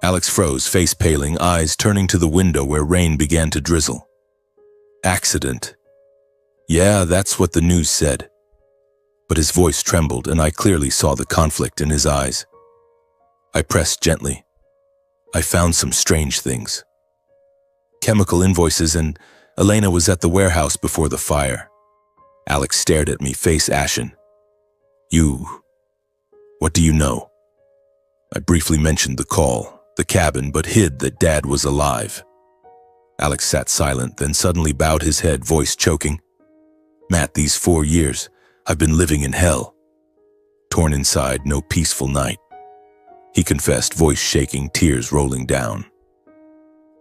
S1: Alex froze, face paling, eyes turning to the window where rain began to drizzle. "Accident. Yeah, that's what the news said." But his voice trembled, and I clearly saw the conflict in his eyes. I pressed gently. "I found some strange things. Chemical invoices, and Elena was at the warehouse before the fire." Alex stared at me, face ashen. What do you know?" I briefly mentioned the call, the cabin, but hid that Dad was alive. Alex sat silent, then suddenly bowed his head, voice choking. "Matt, these 4 years, I've been living in hell. Torn inside, no peaceful night." He confessed, voice shaking, tears rolling down.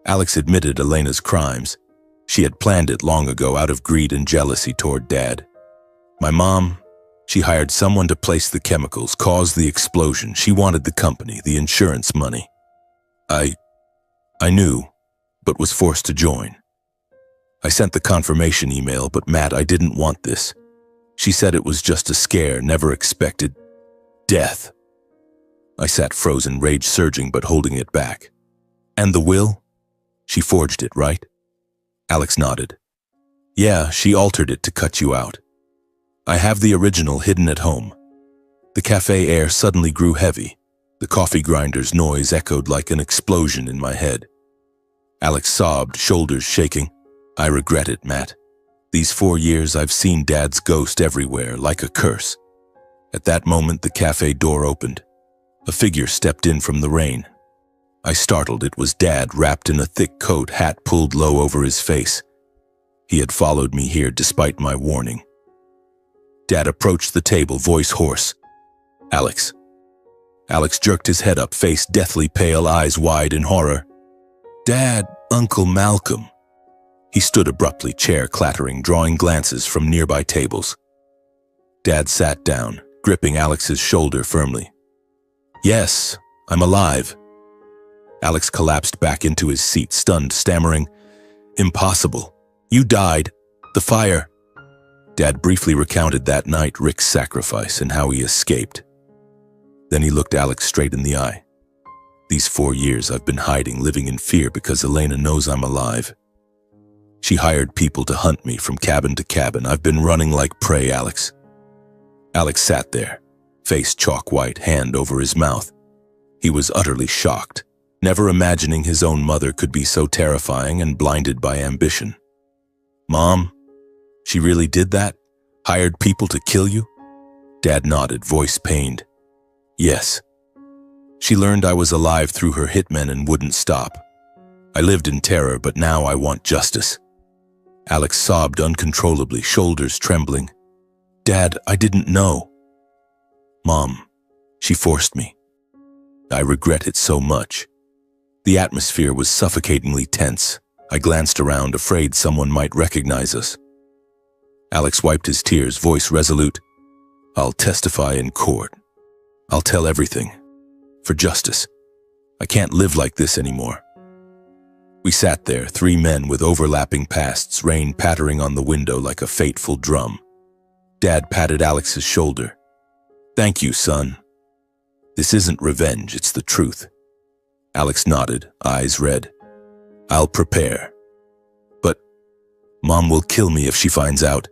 S1: Alex admitted Elena's crimes. She had planned it long ago out of greed and jealousy toward Dad. My mom, she hired someone to place the chemicals, cause the explosion. She wanted the company, the insurance money. I knew, but was forced to join. I sent the confirmation email, but Matt, I didn't want this. She said it was just a scare, never expected death. I sat frozen, rage surging but holding it back. "And the will? She forged it, right?" Alex nodded. "Yeah, she altered it to cut you out. I have the original hidden at home." The cafe air suddenly grew heavy. The coffee grinder's noise echoed like an explosion in my head. Alex sobbed, shoulders shaking. "I regret it, Matt. These 4 years I've seen Dad's ghost everywhere, like a curse." At that moment, the cafe door opened. A figure stepped in from the rain. I startled. It was Dad, wrapped in a thick coat, hat pulled low over his face. He had followed me here despite my warning. Dad approached the table, voice hoarse. "Alex." Alex jerked his head up, face deathly pale, eyes wide in horror. "Dad, Uncle Malcolm." He stood abruptly, chair clattering, drawing glances from nearby tables. Dad sat down, gripping Alex's shoulder firmly. "Yes, I'm alive." Alex collapsed back into his seat, stunned, stammering, "Impossible. You died. The fire." Dad briefly recounted that night, Rick's sacrifice, and how he escaped. Then he looked Alex straight in the eye. "These 4 years I've been hiding, living in fear because Elena knows I'm alive. She hired people to hunt me from cabin to cabin. I've been running like prey, Alex." Alex sat there, face chalk white, hand over his mouth. He was utterly shocked, never imagining his own mother could be so terrifying and blinded by ambition. "Mom, she really did that? Hired people to kill you?" Dad nodded, voice pained. "Yes. She learned I was alive through her hitmen and wouldn't stop. I lived in terror, but now I want justice." Alex sobbed uncontrollably, shoulders trembling. "Dad, I didn't know." "Mom, she forced me. I regret it so much." The atmosphere was suffocatingly tense. I glanced around, afraid someone might recognize us. Alex wiped his tears, voice resolute. "I'll testify in court. I'll tell everything. For justice. I can't live like this anymore." We sat there, three men with overlapping pasts, rain pattering on the window like a fateful drum. Dad patted Alex's shoulder. "Thank you, son. This isn't revenge, it's the truth." Alex nodded, eyes red. "I'll prepare. But Mom will kill me if she finds out."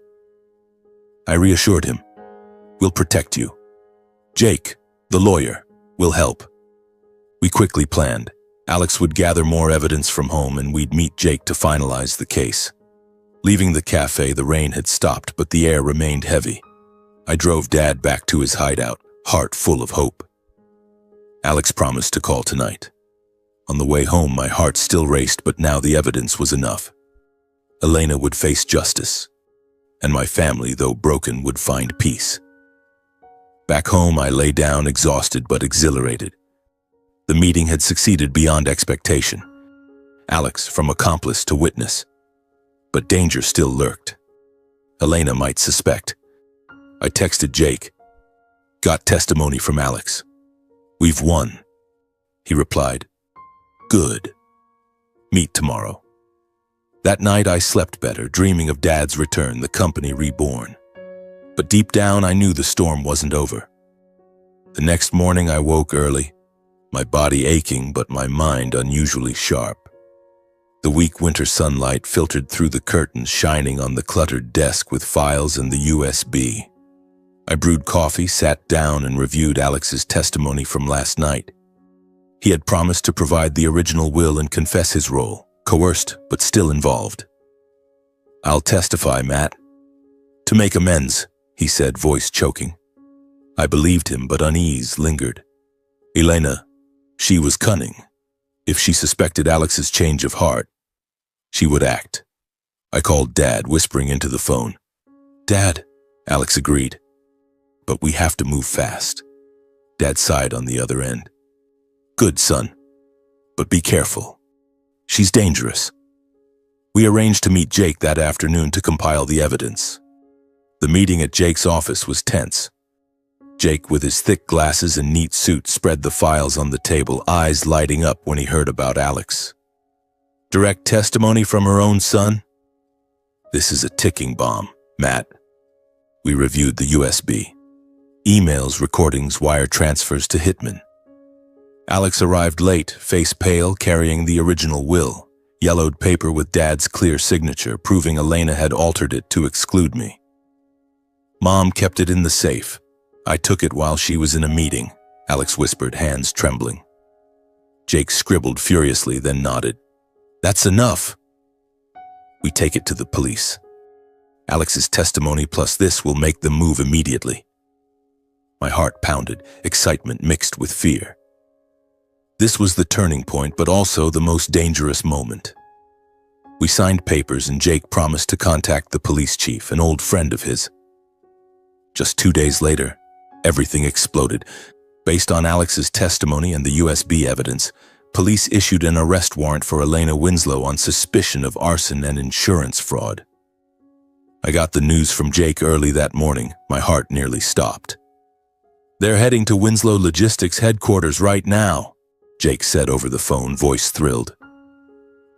S1: I reassured him. "We'll protect you. Jake, the lawyer, will help." We quickly planned. Alex would gather more evidence from home and we'd meet Jake to finalize the case. Leaving the cafe, the rain had stopped, but the air remained heavy. I drove Dad back to his hideout, heart full of hope. Alex promised to call tonight. On the way home, my heart still raced, but now the evidence was enough. Elena would face justice, and my family, though broken, would find peace. Back home, I lay down, exhausted but exhilarated. The meeting had succeeded beyond expectation. Alex, from accomplice to witness. But danger still lurked. Elena might suspect. I texted Jake. "Got testimony from Alex. We've won." He replied, "Good. Meet tomorrow." That night I slept better, dreaming of Dad's return, the company reborn. But deep down I knew the storm wasn't over. The next morning I woke early, my body aching but my mind unusually sharp. The weak winter sunlight filtered through the curtains, shining on the cluttered desk with files and the USB. I brewed coffee, sat down, and reviewed Alex's testimony from last night. He had promised to provide the original will and confess his role, coerced but still involved. "I'll testify, Matt. To make amends," he said, voice choking. I believed him, but unease lingered. "Elena, she was cunning. If she suspected Alex's change of heart, she would act." I called Dad, whispering into the phone. "Dad," Alex agreed. "But we have to move fast." Dad sighed on the other end. "Good, son. But be careful. She's dangerous." We arranged to meet Jake that afternoon to compile the evidence. The meeting at Jake's office was tense. Jake, with his thick glasses and neat suit, spread the files on the table, eyes lighting up when he heard about Alex. "Direct testimony from her own son? This is a ticking bomb, Matt." We reviewed the USB. Emails, recordings, wire transfers to hitmen. Alex arrived late, face pale, carrying the original will, yellowed paper with Dad's clear signature, proving Elena had altered it to exclude me. "Mom kept it in the safe. I took it while she was in a meeting," Alex whispered, hands trembling. Jake scribbled furiously, then nodded. "That's enough. We take it to the police. Alex's testimony plus this will make them move immediately." My heart pounded, excitement mixed with fear. This was the turning point, but also the most dangerous moment. We signed papers and Jake promised to contact the police chief, an old friend of his. Just 2 days later, everything exploded. Based on Alex's testimony and the USB evidence, police issued an arrest warrant for Elena Winslow on suspicion of arson and insurance fraud. I got the news from Jake early that morning. My heart nearly stopped. "They're heading to Winslow Logistics headquarters right now," Jake said over the phone, voice thrilled.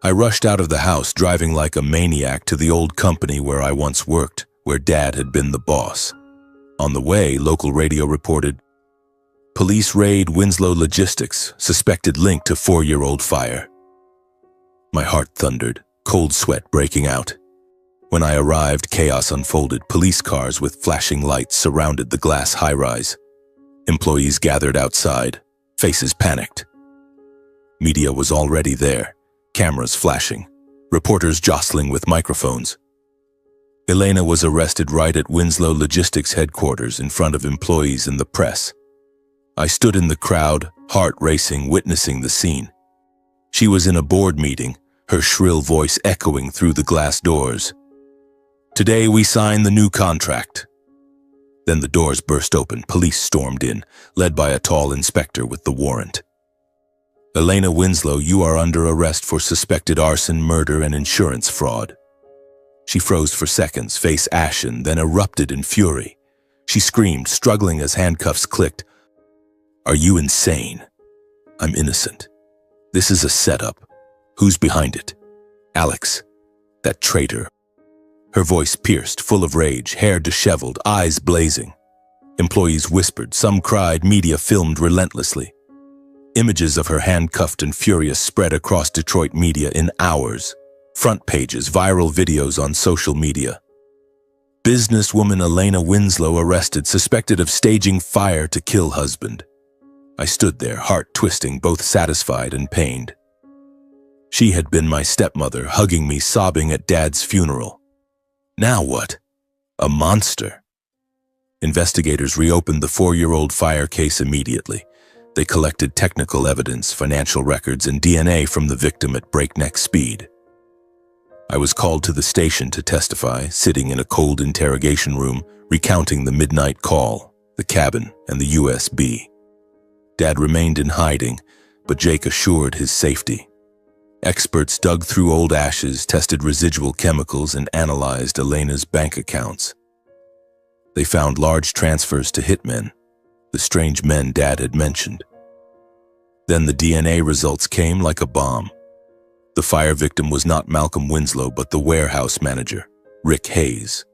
S1: I rushed out of the house, driving like a maniac to the old company where I once worked, where Dad had been the boss. On the way, local radio reported, "Police raid Winslow Logistics, suspected link to 4-year-old fire." My heart thundered, cold sweat breaking out. When I arrived, chaos unfolded. Police cars with flashing lights surrounded the glass high-rise. Employees gathered outside, faces panicked. Media was already there, cameras flashing, reporters jostling with microphones. Elena was arrested right at Winslow Logistics headquarters in front of employees and the press. I stood in the crowd, heart racing, witnessing the scene. She was in a board meeting, her shrill voice echoing through the glass doors. "Today we sign the new contract." Then the doors burst open. Police stormed in, led by a tall inspector with the warrant. "Elena Winslow, you are under arrest for suspected arson, murder, and insurance fraud." She froze for seconds, face ashen, then erupted in fury. She screamed, struggling as handcuffs clicked. "Are you insane? I'm innocent. This is a setup. Who's behind it? Alex, that traitor." Her voice pierced, full of rage, hair disheveled, eyes blazing. Employees whispered, some cried, media filmed relentlessly. Images of her handcuffed and furious spread across Detroit media in hours. Front pages, viral videos on social media. Businesswoman Elena Winslow arrested, suspected of staging fire to kill husband. I stood there, heart twisting, both satisfied and pained. She had been my stepmother, hugging me, sobbing at Dad's funeral. Now what? A monster. Investigators reopened the 4-year-old fire case immediately. They collected technical evidence, financial records, and DNA from the victim at breakneck speed. I was called to the station to testify, sitting in a cold interrogation room, recounting the midnight call, the cabin, and the USB. Dad remained in hiding, but Jake assured his safety. Experts dug through old ashes, tested residual chemicals, and analyzed Elena's bank accounts. They found large transfers to hitmen, the strange men Dad had mentioned. Then the DNA results came like a bomb. The fire victim was not Malcolm Winslow, but the warehouse manager, Rick Hayes.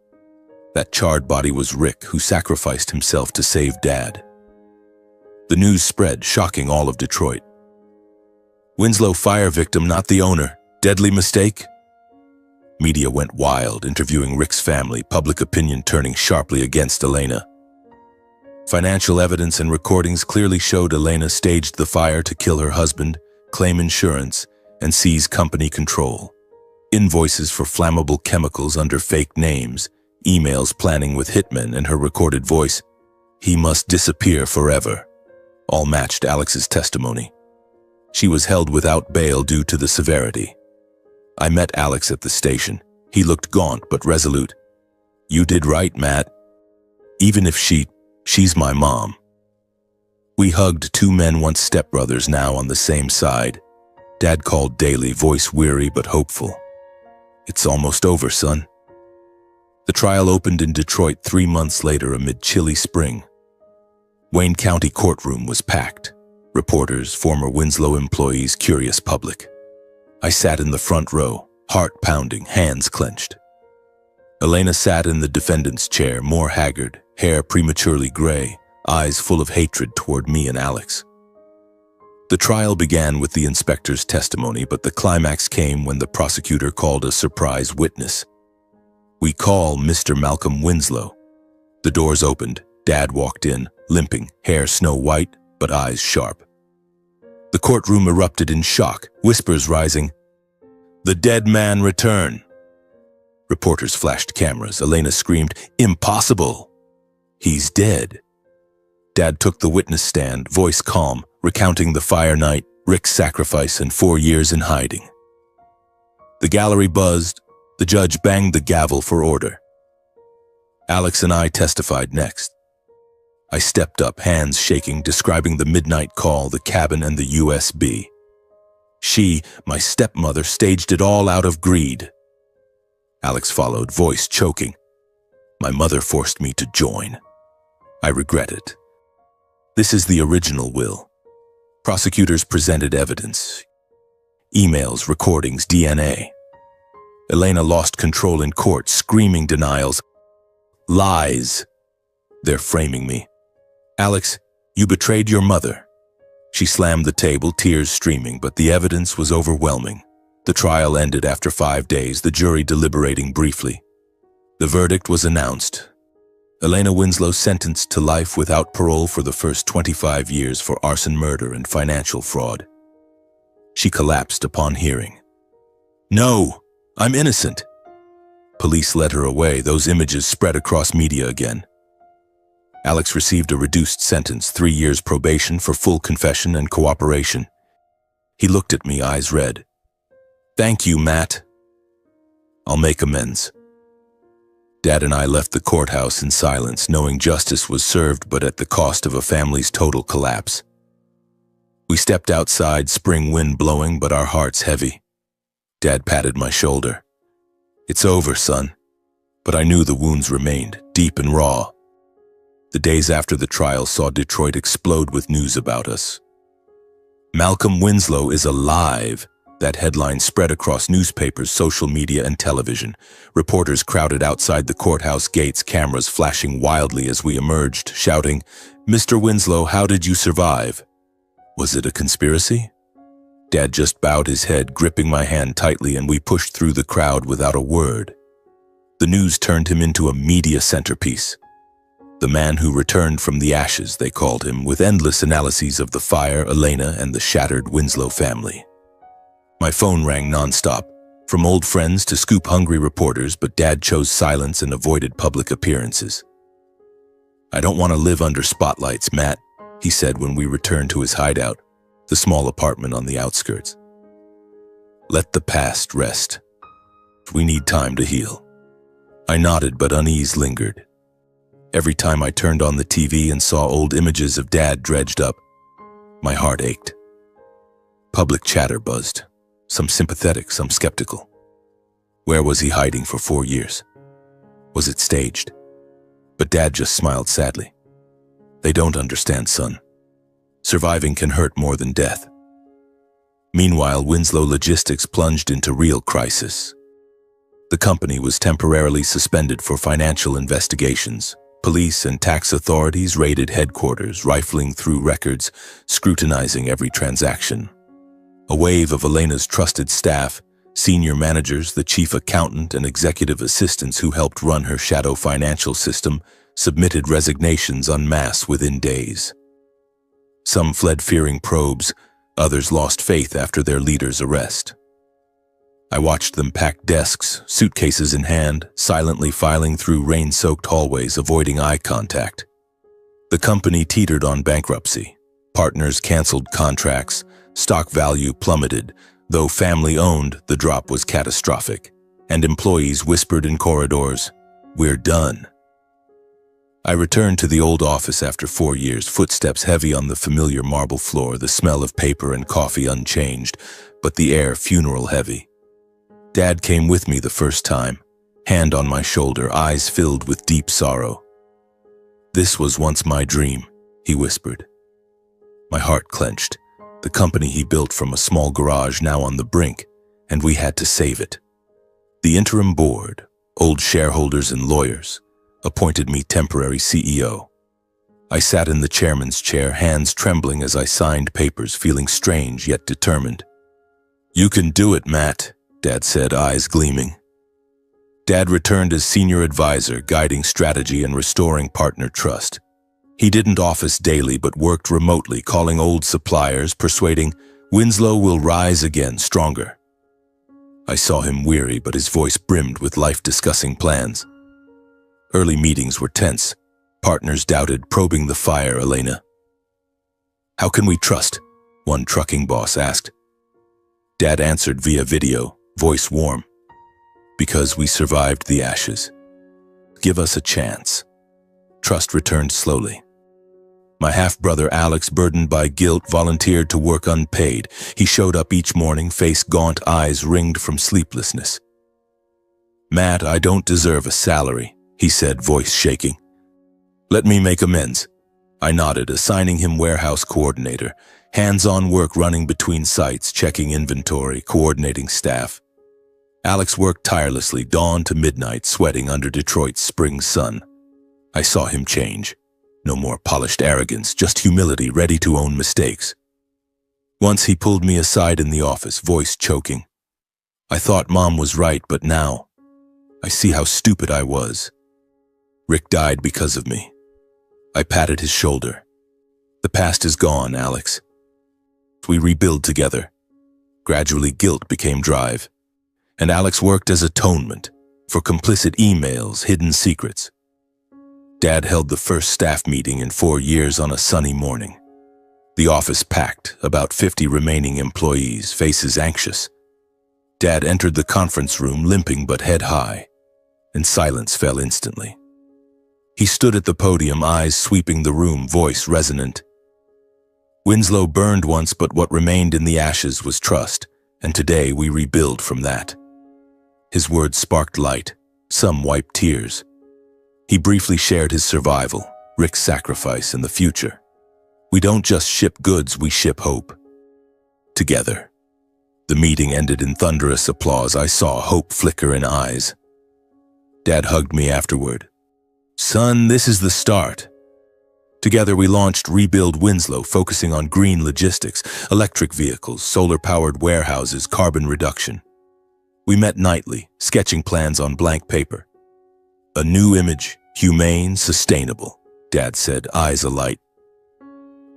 S1: That charred body was Rick, who sacrificed himself to save Dad. The news spread, shocking all of Detroit. "Winslow fire victim, not the owner. Deadly mistake?" Media went wild, interviewing Rick's family, public opinion turning sharply against Elena. Financial evidence and recordings clearly showed Elena staged the fire to kill her husband, claim insurance, and seize company control. Invoices for flammable chemicals under fake names, emails planning with hitmen, and her recorded voice, "He must disappear forever," all matched Alex's testimony. She was held without bail due to the severity. I met Alex at the station. He looked gaunt but resolute. "You did right, Matt. Even if she's my mom." We hugged, two men once stepbrothers, now on the same side. Dad called daily, voice weary but hopeful. "It's almost over, son." The trial opened in Detroit 3 months later amid chilly spring. Wayne County courtroom was packed. Reporters, former Winslow employees, curious public. I sat in the front row, heart pounding, hands clenched. Elena sat in the defendant's chair, more haggard, hair prematurely gray, eyes full of hatred toward me and Alex. The trial began with the inspector's testimony, but the climax came when the prosecutor called a surprise witness. "We call Mr. Malcolm Winslow." The doors opened. Dad walked in, limping, hair snow white, but eyes sharp. The courtroom erupted in shock, whispers rising. "The dead man return." Reporters flashed cameras. Elena screamed, "Impossible! He's dead." Dad took the witness stand, voice calm, recounting the fire night, Rick's sacrifice, and 4 years in hiding. The gallery buzzed. The judge banged the gavel for order. Alex and I testified next. I stepped up, hands shaking, describing the midnight call, the cabin, and the USB. She, my stepmother, staged it all out of greed. Alex followed, voice choking. "My mother forced me to join. I regret it." This is the original will. Prosecutors presented evidence. Emails, recordings, DNA. Elena lost control in court, screaming denials. "Lies. They're framing me. Alex, you betrayed your mother." She slammed the table, tears streaming, but the evidence was overwhelming. The trial ended after 5 days, the jury deliberating briefly. The verdict was announced. Elena Winslow sentenced to life without parole for the first 25 years for arson, murder, and financial fraud. She collapsed upon hearing. "No, I'm innocent." Police led her away. Those images spread across media again. Alex received a reduced sentence, 3 years probation for full confession and cooperation. He looked at me, eyes red. "Thank you, Matt. I'll make amends." Dad and I left the courthouse in silence, knowing justice was served, but at the cost of a family's total collapse. We stepped outside, spring wind blowing, but our hearts heavy. Dad patted my shoulder. "It's over, son." But I knew the wounds remained, deep and raw. The days after the trial saw Detroit explode with news about us. "Malcolm Winslow is alive." That headline spread across newspapers, social media, and television. Reporters crowded outside the courthouse gates, cameras flashing wildly as we emerged, shouting, "Mr. Winslow, how did you survive?" Was it a conspiracy? Dad just bowed his head, gripping my hand tightly, and we pushed through the crowd without a word. The news turned him into a media centerpiece. The man who returned from the ashes, they called him, with endless analyses of the fire, Elena, and the shattered Winslow family. My phone rang nonstop, from old friends to scoop-hungry reporters, but Dad chose silence and avoided public appearances. "I don't want to live under spotlights, Matt," he said when we returned to his hideout, the small apartment on the outskirts. "Let the past rest. We need time to heal." I nodded, but unease lingered. Every time I turned on the TV and saw old images of Dad dredged up, my heart ached. Public chatter buzzed. Some sympathetic, some skeptical. Where was he hiding for 4 years? Was it staged? But Dad just smiled sadly. "They don't understand, son. Surviving can hurt more than death." Meanwhile, Winslow Logistics plunged into real crisis. The company was temporarily suspended for financial investigations. Police and tax authorities raided headquarters, rifling through records, scrutinizing every transaction. A wave of Elena's trusted staff, senior managers, the chief accountant, and executive assistants who helped run her shadow financial system, submitted resignations en masse within days. Some fled fearing probes, others lost faith after their leader's arrest. I watched them pack desks, suitcases in hand, silently filing through rain-soaked hallways, avoiding eye contact. The company teetered on bankruptcy. Partners canceled contracts. Stock value plummeted. Though family-owned, the drop was catastrophic, and employees whispered in corridors, "We're done." I returned to the old office after 4 years, footsteps heavy on the familiar marble floor, the smell of paper and coffee unchanged, but the air funeral heavy. Dad came with me the first time, hand on my shoulder, eyes filled with deep sorrow. "This was once my dream," he whispered. My heart clenched. The company he built from a small garage now on the brink, and we had to save it. The interim board, old shareholders and lawyers, appointed me temporary CEO. I sat in the chairman's chair, hands trembling as I signed papers, feeling strange yet determined. "You can do it, Matt," Dad said, eyes gleaming. Dad returned as senior advisor, guiding strategy and restoring partner trust. He didn't office daily but worked remotely, calling old suppliers, persuading Winslow will rise again, stronger. I saw him weary, but his voice brimmed with life-discussing plans. Early meetings were tense. Partners doubted, probing the fire, Elena. "How can we trust?" one trucking boss asked. Dad answered via video, voice warm. "Because we survived the ashes. Give us a chance." Trust returned slowly. My half-brother Alex, burdened by guilt, volunteered to work unpaid. He showed up each morning, face gaunt, eyes ringed from sleeplessness. "Matt, I don't deserve a salary," he said, voice shaking. "Let me make amends." I nodded, assigning him warehouse coordinator, hands-on work running between sites, checking inventory, coordinating staff. Alex worked tirelessly, dawn to midnight, sweating under Detroit's spring sun. I saw him change. No more polished arrogance, just humility, ready to own mistakes. Once he pulled me aside in the office, voice choking. I thought Mom was right, but now I see how stupid I was. Rick died because of me. I patted his shoulder. The past is gone, Alex. We rebuild together. Gradually, guilt became drive, and Alex worked as atonement for complicit emails, hidden secrets. Dad held the first staff meeting in 4 years on a sunny morning. The office packed, about 50 remaining employees, faces anxious. Dad entered the conference room limping but head high, and silence fell instantly. He stood at the podium, eyes sweeping the room, voice resonant. Winslow burned once, but what remained in the ashes was trust, and today we rebuild from that. His words sparked light, some wiped tears. He briefly shared his survival, Rick's sacrifice, and the future. We don't just ship goods, we ship hope. Together. The meeting ended in thunderous applause. I saw hope flicker in eyes. Dad hugged me afterward. Son, this is the start. Together we launched Rebuild Winslow, focusing on green logistics, electric vehicles, solar-powered warehouses, carbon reduction. We met nightly, sketching plans on blank paper. A new image, humane, sustainable, Dad said, eyes alight.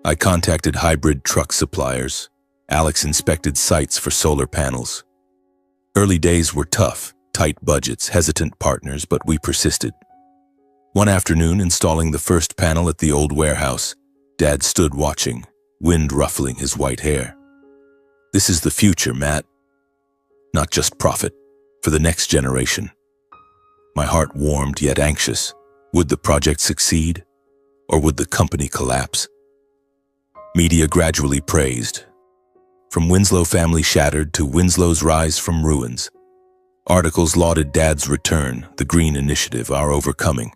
S1: I contacted hybrid truck suppliers. Alex inspected sites for solar panels. Early days were tough, tight budgets, hesitant partners, but we persisted. One afternoon, installing the first panel at the old warehouse, Dad stood watching, wind ruffling his white hair. This is the future, Matt. Not just profit, for the next generation. My heart warmed yet anxious. Would the project succeed, or would the company collapse? Media gradually praised. From Winslow family shattered to Winslow's rise from ruins. Articles lauded Dad's return, the Green Initiative, our overcoming.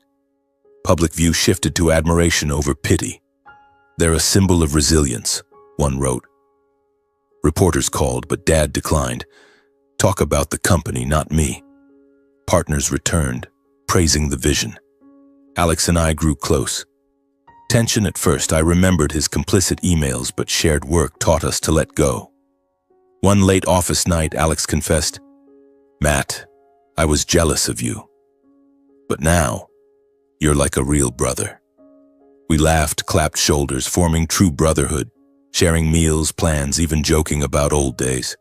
S1: Public view shifted to admiration over pity. They're a symbol of resilience, one wrote. Reporters called, but Dad declined. Talk about the company, not me. Partners returned, praising the vision. Alex and I grew close. Tension at first, I remembered his complicit emails, but shared work taught us to let go. One late office night, Alex confessed, Matt, I was jealous of you. But now, you're like a real brother. We laughed, clapped shoulders, forming true brotherhood, sharing meals, plans, even joking about old days.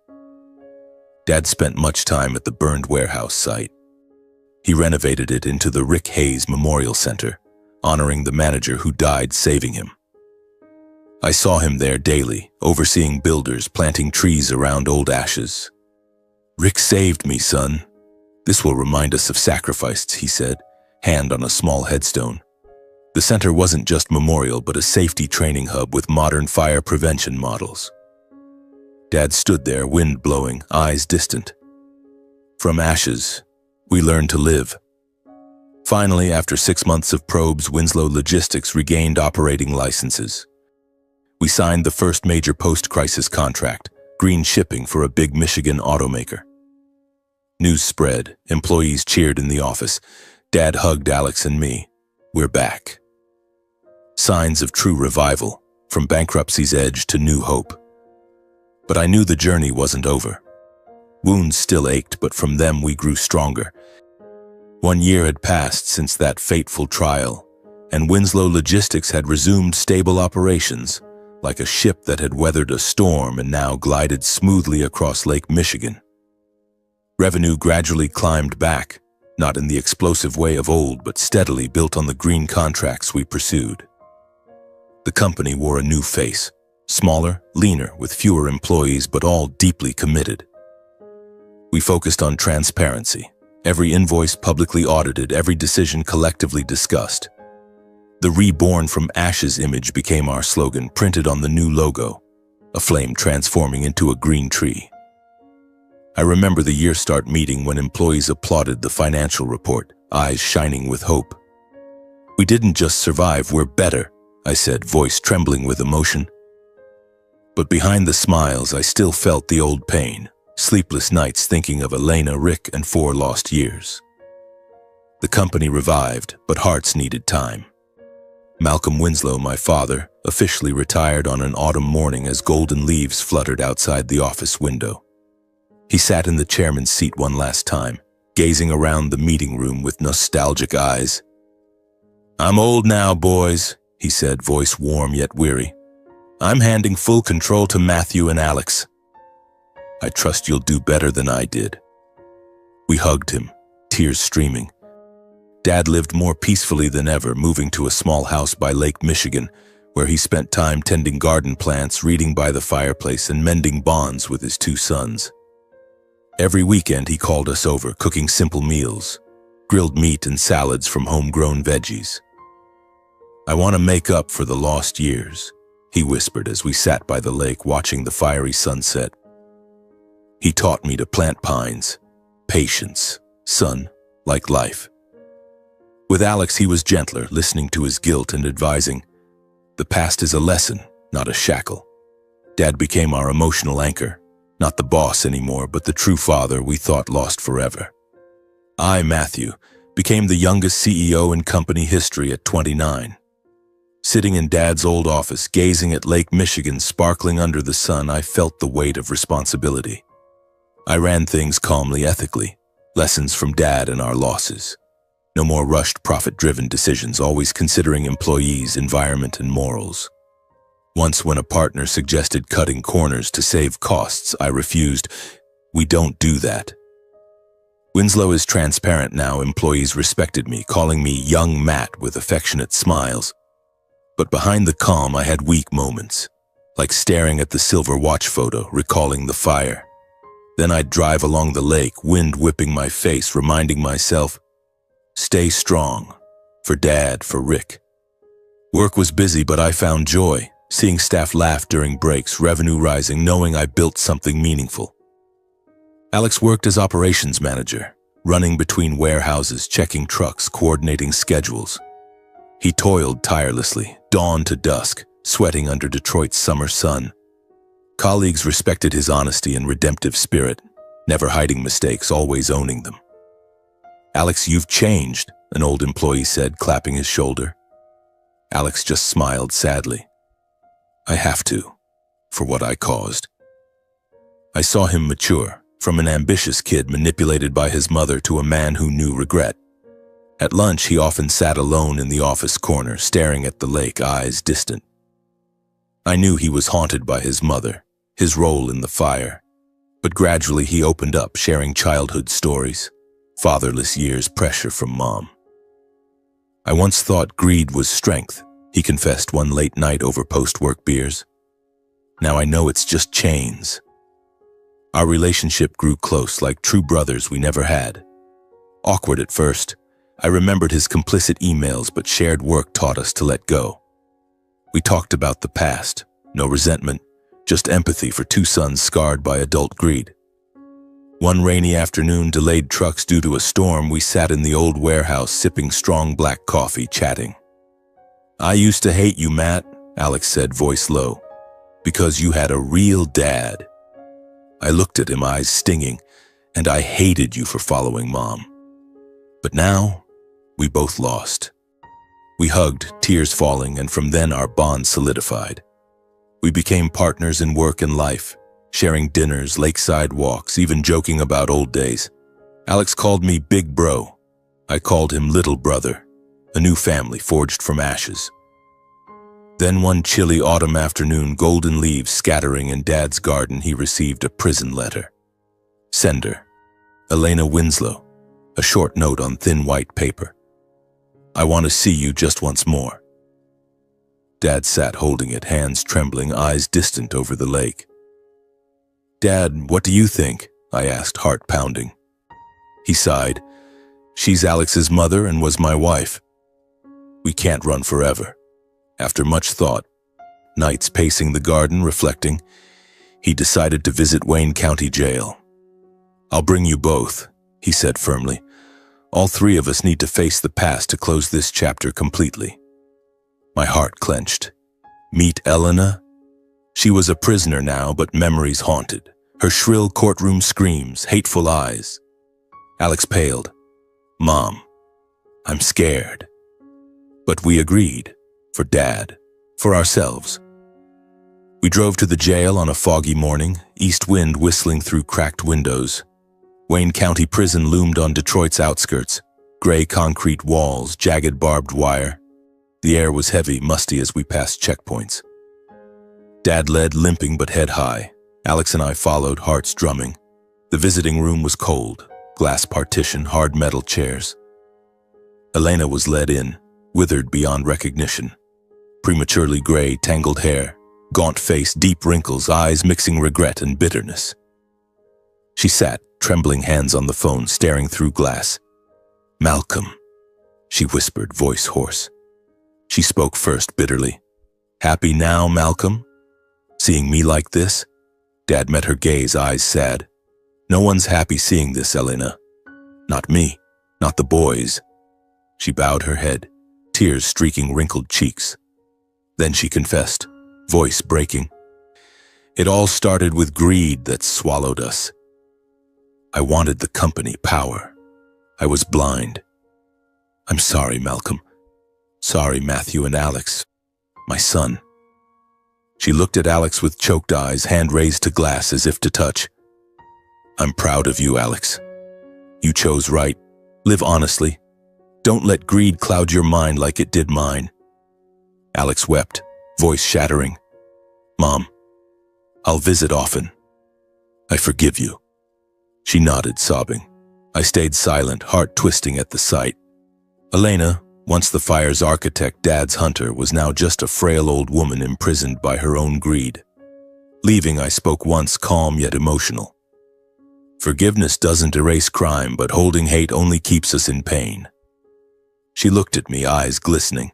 S1: Dad spent much time at the burned warehouse site. He renovated it into the Rick Hayes Memorial Center, honoring the manager who died saving him. I saw him there daily, overseeing builders planting trees around old ashes. Rick saved me, son. This will remind us of sacrifice, he said, hand on a small headstone. The center wasn't just memorial, but a safety training hub with modern fire prevention models. Dad stood there, wind blowing, eyes distant. From ashes, we learned to live. Finally, after 6 months of probes, Winslow Logistics regained operating licenses. We signed the first major post-crisis contract, green shipping for a big Michigan automaker. News spread, employees cheered in the office. Dad hugged Alex and me. We're back. Signs of true revival, from bankruptcy's edge to new hope. But I knew the journey wasn't over. Wounds still ached, but from them we grew stronger. 1 year had passed since that fateful trial, and Winslow Logistics had resumed stable operations, like a ship that had weathered a storm and now glided smoothly across Lake Michigan. Revenue gradually climbed back, not in the explosive way of old, but steadily built on the green contracts we pursued. The company wore a new face, smaller, leaner, with fewer employees, but all deeply committed. We focused on transparency, every invoice publicly audited, every decision collectively discussed. The reborn from ashes image became our slogan, printed on the new logo, a flame transforming into a green tree. I remember the year start meeting when employees applauded the financial report, eyes shining with hope. We didn't just survive, we're better, I said, voice trembling with emotion. But behind the smiles, I still felt the old pain, sleepless nights thinking of Elena, Rick, and 4 lost years. The company revived, but hearts needed time. Malcolm Winslow, my father, officially retired on an autumn morning as golden leaves fluttered outside the office window. He sat in the chairman's seat one last time, gazing around the meeting room with nostalgic eyes. "I'm old now, boys," he said, voice warm yet weary. "I'm handing full control to Matthew and Alex. I trust you'll do better than I did." We hugged him, tears streaming. Dad lived more peacefully than ever, moving to a small house by Lake Michigan, where he spent time tending garden plants, reading by the fireplace, and mending bonds with his two sons. Every weekend he called us over, cooking simple meals, grilled meat and salads from homegrown veggies. "I want to make up for the lost years," he whispered as we sat by the lake watching the fiery sunset. "He taught me to plant pines. Patience, son, like life." With Alex, he was gentler, listening to his guilt and advising, "The past is a lesson, not a shackle." Dad became our emotional anchor, not the boss anymore, but the true father we thought lost forever. I, Matthew, became the youngest CEO in company history at 29. Sitting in Dad's old office, gazing at Lake Michigan sparkling under the sun, I felt the weight of responsibility. I ran things calmly, ethically, lessons from Dad and our losses. No more rushed, profit-driven decisions, always considering employees, environment, and morals. Once when a partner suggested cutting corners to save costs, I refused. We don't do that. Winslow is transparent now. Employees respected me, calling me young Matt with affectionate smiles. But behind the calm, I had weak moments, like staring at the silver watch photo, recalling the fire. Then I'd drive along the lake, wind whipping my face, reminding myself, stay strong, for Dad, for Rick. Work was busy, but I found joy, seeing staff laugh during breaks, revenue rising, knowing I built something meaningful. Alex worked as operations manager, running between warehouses, checking trucks, coordinating schedules. He toiled tirelessly, dawn to dusk, sweating under Detroit's summer sun. Colleagues respected his honesty and redemptive spirit, never hiding mistakes, always owning them. "Alex, you've changed," an old employee said, clapping his shoulder. Alex just smiled sadly. "I have to, for what I caused." I saw him mature, from an ambitious kid manipulated by his mother to a man who knew regret. At lunch, he often sat alone in the office corner, staring at the lake, eyes distant. I knew he was haunted by his mother, his role in the fire. But gradually he opened up, sharing childhood stories, fatherless years, pressure from Mom. "I once thought greed was strength," he confessed one late night over post-work beers. "Now I know it's just chains." Our relationship grew close, like true brothers we never had. Awkward at first, I remembered his complicit emails, but shared work taught us to let go. We talked about the past, no resentment, just empathy for two sons scarred by adult greed. One rainy afternoon, delayed trucks due to a storm, we sat in the old warehouse sipping strong black coffee, chatting. "I used to hate you, Matt," Alex said, voice low, "because you had a real dad." I looked at him, eyes stinging, "And I hated you for following Mom." But now, we both lost. We hugged, tears falling, and from then our bond solidified. We became partners in work and life, sharing dinners, lakeside walks, even joking about old days. Alex called me Big Bro. I called him Little Brother, a new family forged from ashes. Then one chilly autumn afternoon, golden leaves scattering in Dad's garden, he received a prison letter. Sender, Elena Winslow, a short note on thin white paper. "I want to see you just once more." Dad sat holding it, hands trembling, eyes distant over the lake. "Dad, what do you think?" I asked, heart pounding. He sighed. "She's Alex's mother and was my wife. We can't run forever." After much thought, nights pacing the garden, reflecting, he decided to visit Wayne County Jail. "I'll bring you both," he said firmly. "All three of us need to face the past to close this chapter completely." My heart clenched. Meet Elena? She was a prisoner now, but memories haunted. Her shrill courtroom screams, hateful eyes. Alex paled. "Mom, I'm scared." But we agreed. For Dad. For ourselves. We drove to the jail on a foggy morning, east wind whistling through cracked windows. Wayne County Prison loomed on Detroit's outskirts, gray concrete walls, jagged barbed wire. The air was heavy, musty as we passed checkpoints. Dad led, limping but head high. Alex and I followed, hearts drumming. The visiting room was cold, glass partition, hard metal chairs. Elena was led in, withered beyond recognition. Prematurely gray, tangled hair, gaunt face, deep wrinkles, eyes mixing regret and bitterness. She sat, trembling hands on the phone, staring through glass. "Malcolm," she whispered, voice hoarse. She spoke first, bitterly. "Happy now, Malcolm? Seeing me like this?" Dad met her gaze, eyes sad. "No one's happy seeing this, Elena. Not me, not the boys." She bowed her head, tears streaking wrinkled cheeks. Then she confessed, voice breaking. "It all started with greed that swallowed us. I wanted the company, power. I was blind. I'm sorry, Malcolm. Sorry, Matthew and Alex, my son." She looked at Alex with choked eyes, hand raised to glass as if to touch. "I'm proud of you, Alex. You chose right. Live honestly. Don't let greed cloud your mind like it did mine." Alex wept, voice shattering. "Mom, I'll visit often. I forgive you." She nodded, sobbing. I stayed silent, heart twisting at the sight. Elena, once the fire's architect, Dad's hunter, was now just a frail old woman imprisoned by her own greed. Leaving, I spoke once, calm yet emotional. "Forgiveness doesn't erase crime, but holding hate only keeps us in pain." She looked at me, eyes glistening.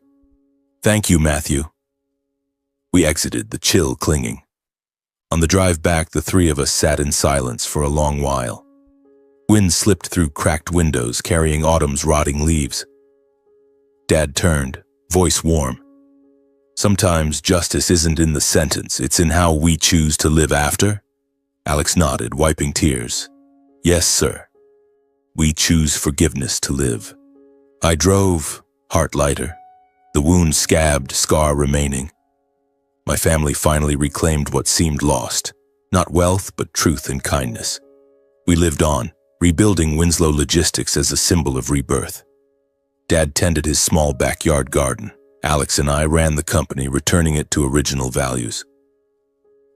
S1: "Thank you, Matthew." We exited, the chill clinging. On the drive back, the three of us sat in silence for a long while. Wind slipped through cracked windows, carrying autumn's rotting leaves. Dad turned, voice warm. "Sometimes justice isn't in the sentence, it's in how we choose to live after." Alex nodded, wiping tears. "Yes, sir. We choose forgiveness to live." I drove, heart lighter, the wound scabbed, scar remaining. My family finally reclaimed what seemed lost, not wealth, but truth and kindness. We lived on, rebuilding Winslow Logistics as a symbol of rebirth. Dad tended his small backyard garden. Alex and I ran the company, returning it to original values.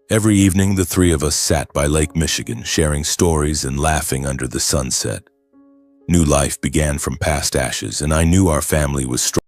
S1: Every evening, the three of us sat by Lake Michigan, sharing stories and laughing under the sunset. New life began from past ashes, and I knew our family was strong.